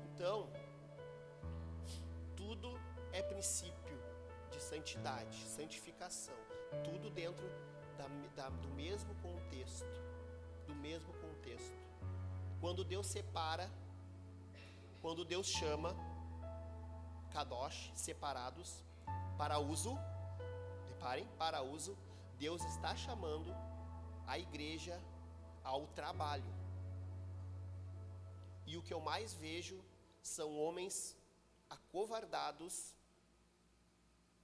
Então, tudo é princípio de santidade, santificação, tudo dentro do mesmo contexto, Quando Deus separa, quando Deus chama kadosh, separados, para uso, reparem, para uso, Deus está chamando a igreja ao trabalho. E o que eu mais vejo são homens acovardados,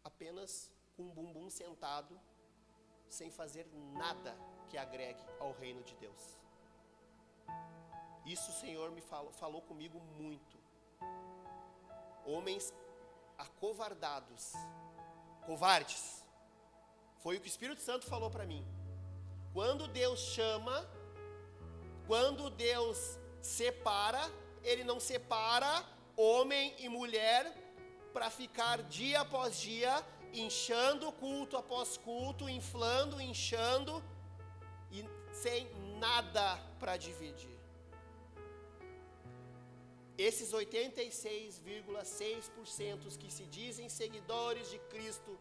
apenas com um bumbum sentado, sem fazer nada que agregue ao reino de Deus. Isso o Senhor me falou comigo muito. Homens acovardados, covardes. Foi o que o Espírito Santo falou para mim. Quando Deus chama, quando Deus separa, Ele não separa homem e mulher para ficar dia após dia, inchando culto após culto, inflando, inchando, e sem nada para dividir. Esses 86,6% que se dizem seguidores de Cristo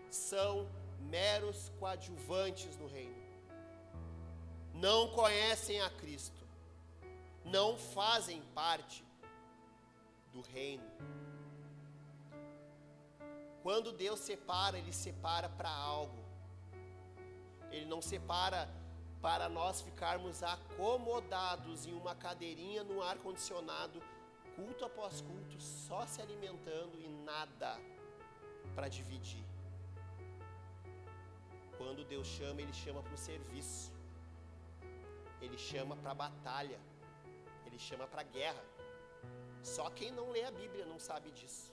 são meros coadjuvantes no reino. Não conhecem a Cristo. Não fazem parte do reino. Quando Deus separa, Ele separa para algo. Ele não separa para nós ficarmos acomodados em uma cadeirinha no ar-condicionado, culto após culto, só se alimentando e nada para dividir. Quando Deus chama, Ele chama para o serviço. Ele chama para a batalha. Ele chama para a guerra. Só quem não lê a Bíblia não sabe disso.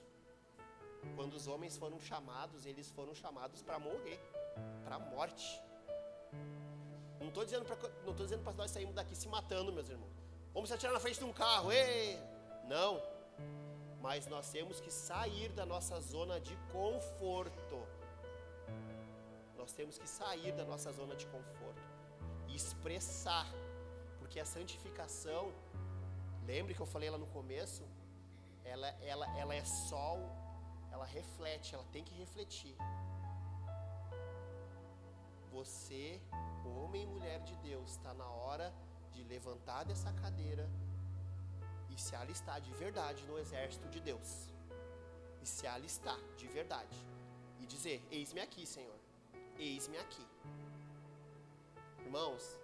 Quando os homens foram chamados, eles foram chamados para morrer, para a morte. Não estou dizendo para nós sairmos daqui se matando, meus irmãos. Vamos se atirar na frente de um carro, ei! Não. Mas nós temos que sair da nossa zona de conforto. Nós temos que sair da nossa zona de conforto e expressar, porque a santificação, lembre que eu falei lá no começo, ela é sol, ela reflete, ela tem que refletir. Você, homem e mulher de Deus, está na hora de levantar dessa cadeira e se alistar de verdade no exército de Deus. E se alistar de verdade. E dizer, eis-me aqui, Senhor. Eis-me aqui. Irmãos,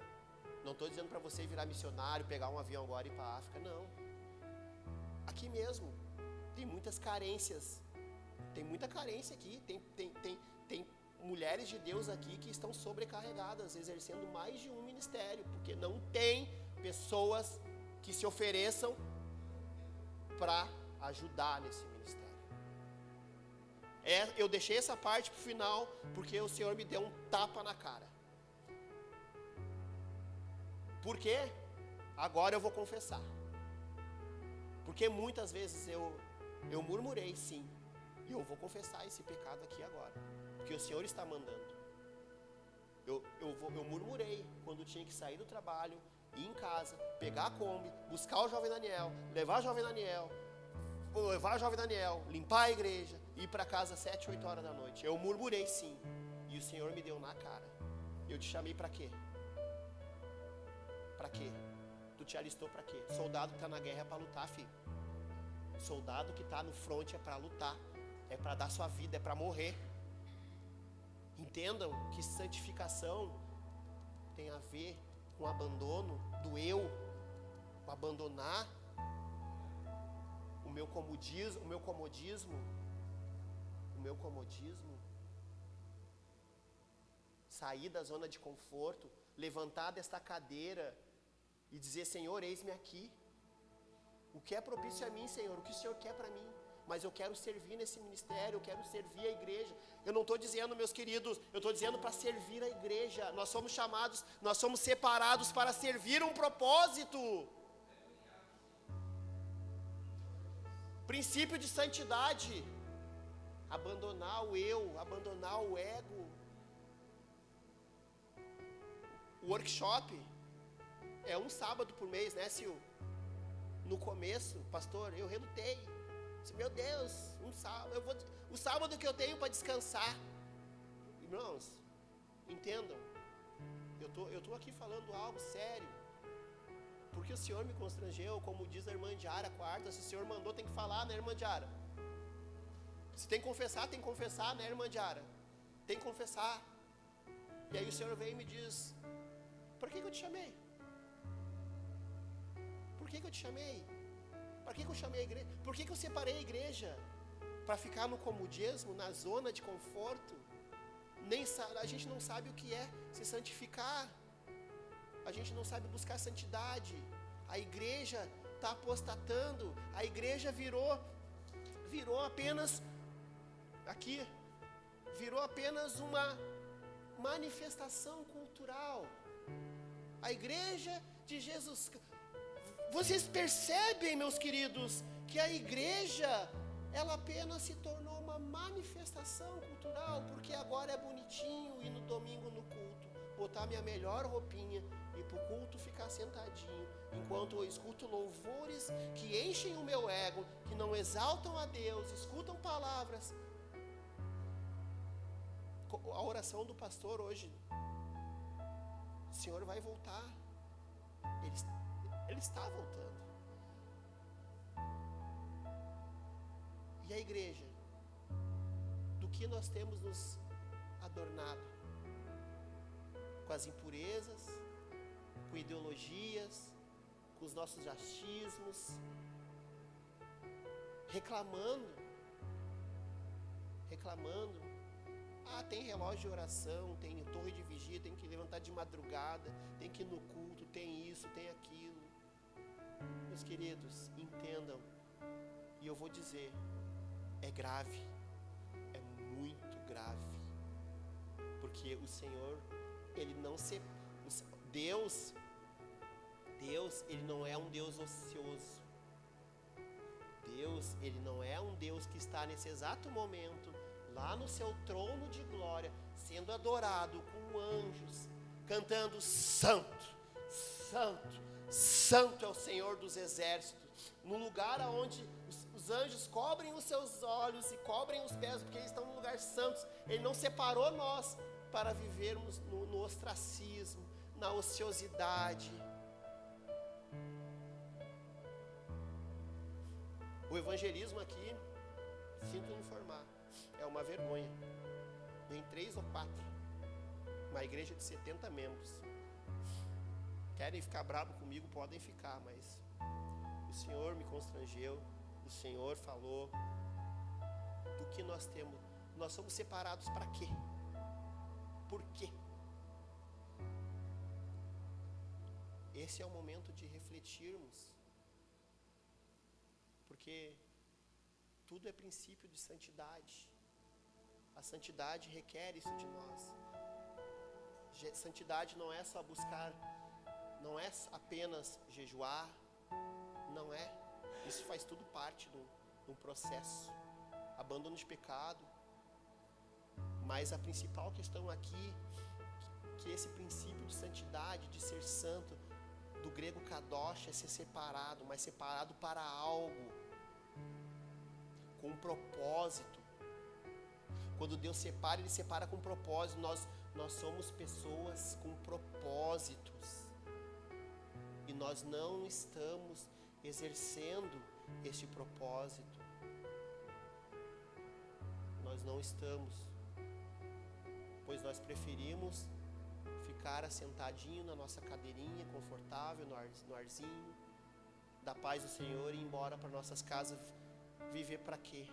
não estou dizendo para você virar missionário, pegar um avião agora e ir para a África, não. Aqui mesmo, tem muitas carências. Tem muita carência aqui. Tem mulheres de Deus aqui que estão sobrecarregadas, exercendo mais de um ministério, porque não tem pessoas que se ofereçam para ajudar nesse ministério. Eu deixei essa parte para o final, porque o Senhor me deu um tapa na cara. Por quê? Agora eu vou confessar. Porque muitas vezes eu murmurei, sim. E eu vou confessar esse pecado aqui agora, porque o Senhor está mandando. Eu murmurei quando tinha que sair do trabalho, ir em casa, pegar a Kombi, buscar o jovem Daniel, levar o jovem Daniel, limpar a igreja, ir para casa às 7, 8 horas da noite. Eu murmurei sim, e o Senhor me deu na cara. Eu te chamei para quê? Para quê? Tu te alistou para quê? Soldado que está na guerra é para lutar, filho. Soldado que está no fronte é para lutar, é para dar sua vida, é para morrer. Entendam que santificação tem a ver com o abandono do eu, com abandonar o meu comodismo, sair da zona de conforto, levantar desta cadeira e dizer: Senhor, eis-me aqui. O que é propício a mim, Senhor? O que o Senhor quer para mim? Mas eu quero servir nesse ministério, eu quero servir a igreja. Eu não estou dizendo, meus queridos, eu estou dizendo para servir a igreja. Nós somos chamados, nós somos separados para servir um propósito. Princípio de santidade. Abandonar o eu, abandonar o ego. O workshop é um sábado por mês, né, Sil? No começo, pastor, eu relutei. Meu Deus, um sábado, o sábado que eu tenho para descansar. Irmãos, entendam, eu tô aqui falando algo sério, porque o Senhor me constrangeu, como diz a irmã Diara, quarta, se o Senhor mandou, tem que falar, né, irmã Diara? Se tem que confessar, né, irmã Diara? Tem que confessar. E aí o Senhor vem e me diz: por que eu te chamei? Por que eu te chamei? Para que eu chamei a igreja? Por que eu separei a igreja? Para ficar no comodismo, na zona de conforto? A gente não sabe o que é se santificar. A gente não sabe buscar santidade. A igreja está apostatando. A igreja virou apenas uma manifestação cultural. A igreja de Jesus Cristo. Vocês percebem, meus queridos, que a igreja, ela apenas se tornou uma manifestação cultural, porque agora é bonitinho ir no domingo no culto, botar minha melhor roupinha, ir para o culto, ficar sentadinho, enquanto eu escuto louvores que enchem o meu ego, que não exaltam a Deus, escutam palavras. A oração do pastor hoje: o Senhor vai voltar. Ele está voltando. E a igreja? Do que nós temos nos adornado? Com as impurezas, com ideologias, com os nossos achismos, reclamando. Tem relógio de oração, tem torre de vigia, tem que levantar de madrugada, tem que ir no culto, tem isso, tem aquilo. Meus queridos, entendam, e eu vou dizer, é grave, é muito grave, porque o Senhor, Ele não se... Deus, Ele não é um Deus ocioso. Deus, Ele não é um Deus que está nesse exato momento lá no seu trono de glória, sendo adorado com anjos, cantando: Santo, Santo, Santo é o Senhor dos exércitos, no lugar onde os anjos cobrem os seus olhos e cobrem os pés, porque eles estão no lugar santo. Ele não separou nós para vivermos no ostracismo, na ociosidade. O evangelismo aqui, sinto informar, é uma vergonha. Vem 3 ou 4, uma igreja de 70 membros. Querem ficar bravo comigo, podem ficar, mas o Senhor me constrangeu, o Senhor falou do que nós temos. Nós somos separados para quê? Por quê? Esse é o momento de refletirmos, porque tudo é princípio de santidade. A santidade requer isso de nós. Santidade não é só buscar, não é apenas jejuar, não é. Isso faz tudo parte de um processo. abandono de pecado. Mas a principal questão aqui, que esse princípio de santidade, de ser santo, do grego kadosh, é ser separado, mas separado para algo, com um propósito. Quando Deus separa, Ele separa com propósito. Nós somos pessoas com propósitos. E nós não estamos exercendo este propósito. Nós não estamos. Pois nós preferimos ficar assentadinho na nossa cadeirinha, confortável, no arzinho, da paz do Senhor e ir embora para nossas casas. Viver para quê?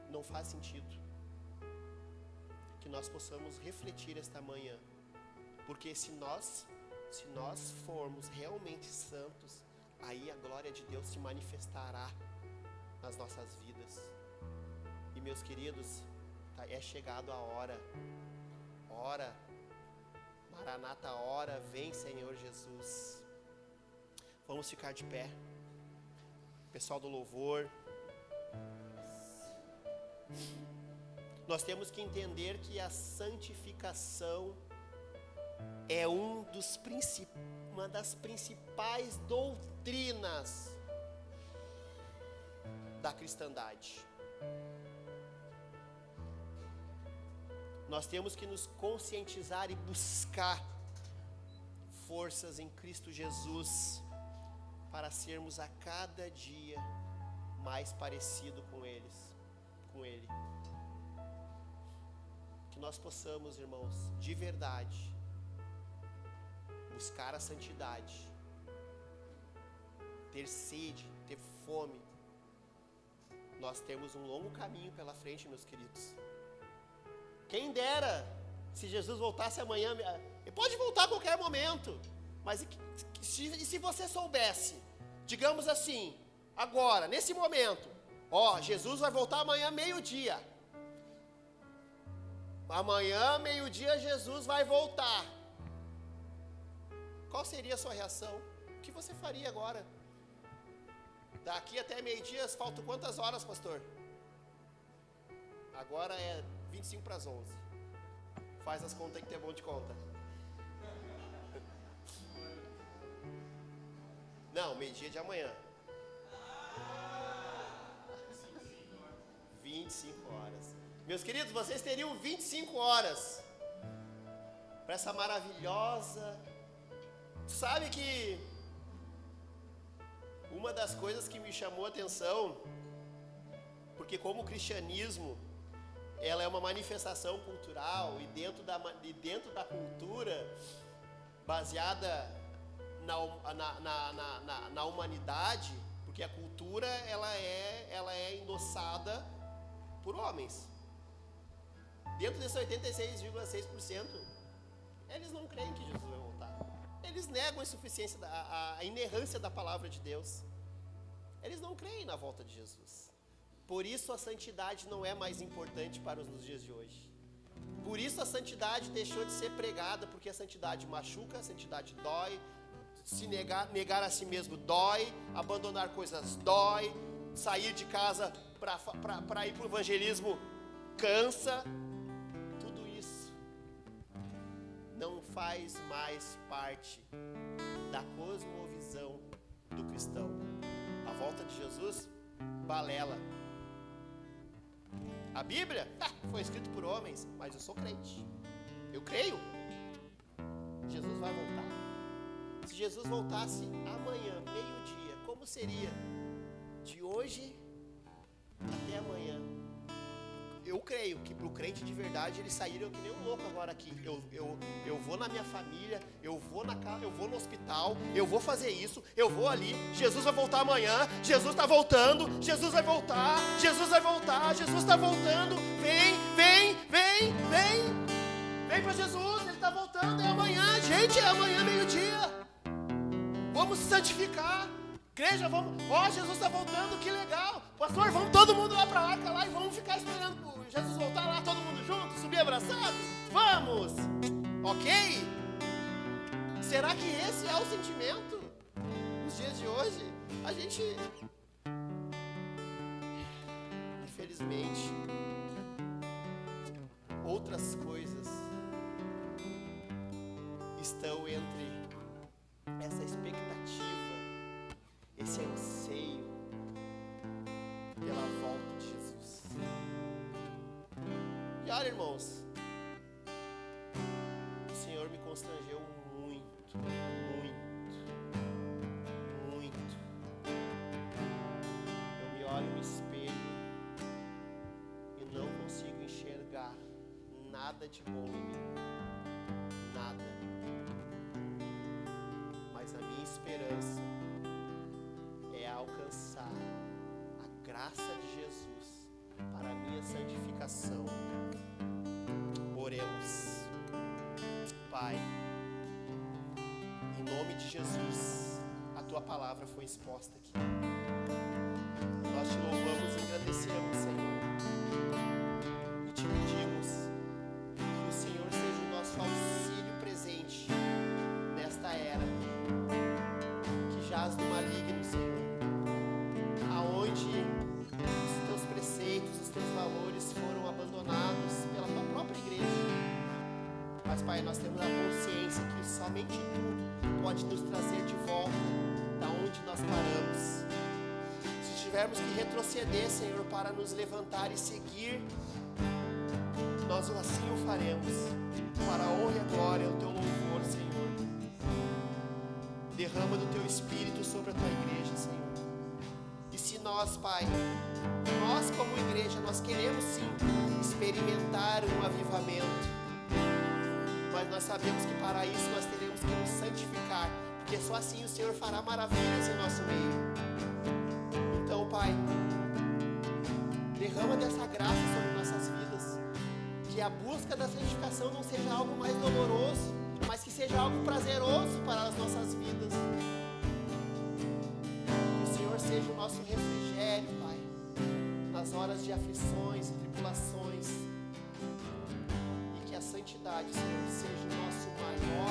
Não faz sentido. Que nós possamos refletir esta manhã. Porque se nós formos realmente santos, aí a glória de Deus se manifestará nas nossas vidas. E meus queridos, é chegado a hora, Maranata, hora, vem Senhor Jesus. Vamos ficar de pé. Pessoal do louvor. Nós temos que entender que a santificação é uma das principais doutrinas da cristandade. Nós temos que nos conscientizar e buscar forças em Cristo Jesus para sermos a cada dia mais parecido com Ele. Que nós possamos, irmãos, de verdade, buscar a santidade, ter sede, ter fome. Nós temos um longo caminho pela frente, meus queridos. Quem dera se Jesus voltasse amanhã. Ele pode voltar a qualquer momento, mas e se você soubesse, digamos assim, agora, nesse momento, Jesus vai voltar amanhã meio-dia. Amanhã, meio-dia, Jesus vai voltar. Qual seria a sua reação? O que você faria agora? Daqui até meio-dia, faltam quantas horas, pastor? Agora é 25 para as 11. Faz as contas aí que tu é bom de conta. Não, meio-dia de amanhã. 25 horas. Meus queridos, vocês teriam 25 horas para essa maravilhosa... Sabe que uma das coisas que me chamou a atenção, porque como o cristianismo, ela é uma manifestação cultural, e dentro da cultura, baseada na humanidade, porque a cultura ela é endossada por homens. Dentro desses 86,6%, eles não creem que Jesus vai voltar. Eles negam a insuficiência, a inerrância da palavra de Deus. Eles não creem na volta de Jesus. Por isso a santidade não é mais importante para nos dias de hoje. Por isso a santidade deixou de ser pregada, porque a santidade machuca, a santidade dói. Se negar a si mesmo dói, abandonar coisas dói, sair de casa para ir para o evangelismo cansa. Tudo isso não faz mais parte da cosmovisão do cristão. A volta de Jesus, balela. A Bíblia foi escrita por homens, mas eu sou crente. Eu creio. Jesus vai voltar. Se Jesus voltasse amanhã, meio-dia, como seria? De hoje até amanhã. Eu creio que para o crente de verdade, eles saíram que nem um louco agora aqui. Eu vou na minha família, eu vou no hospital, eu vou fazer isso, eu vou ali. Jesus vai voltar amanhã, Jesus está voltando, Jesus vai voltar, Jesus vai voltar, Jesus está voltando. Vem para Jesus, Ele está voltando, é amanhã, gente, é amanhã meio-dia. Vamos se santificar. Igreja, vamos. Jesus está voltando, que legal. Pastor, vamos todo mundo lá para a arca lá e vamos ficar esperando Jesus voltar lá, todo mundo junto, subir abraçados? Vamos! Ok? Será que esse é o sentimento nos dias de hoje? A gente infelizmente, outras coisas estão entre essa expectativa, esse anseio pela volta de Jesus. E olha, irmãos, o Senhor me constrangeu muito, muito, muito. Eu me olho no espelho e não consigo enxergar nada de bom em mim, nada. Mas a minha esperança é alcançar a graça de Jesus para a minha santificação. Oremos. Pai, em nome de Jesus, a Tua palavra foi exposta aqui. Nós Te louvamos e agradecemos, Senhor, e Te pedimos que o Senhor seja o nosso auxílio presente nesta era que jaz no maligno, Senhor, aonde os Teus preceitos, os Teus valores foram abandonados pela Tua própria igreja. Mas, Pai, nós temos a consciência que somente Tu pode nos trazer de volta da onde nós paramos. Se tivermos que retroceder, Senhor, para nos levantar e seguir, nós assim o faremos, para a honra e a glória do Teu louvor, Senhor. Derrama do Teu Espírito sobre a Tua igreja, Senhor. E se nós, Pai, nós como igreja, nós queremos sim experimentar um avivamento, mas nós sabemos que para isso nós teremos que nos santificar, porque só assim o Senhor fará maravilhas em nosso meio. Então, Pai, derrama dessa graça sobre nossas vidas, que a busca da santificação não seja algo mais doloroso, mas que seja algo prazeroso para as nossas vidas. Que o Senhor seja o nosso refrigério, Pai, nas horas de aflições e tribulações. A santidade, Senhor, seja o nosso maior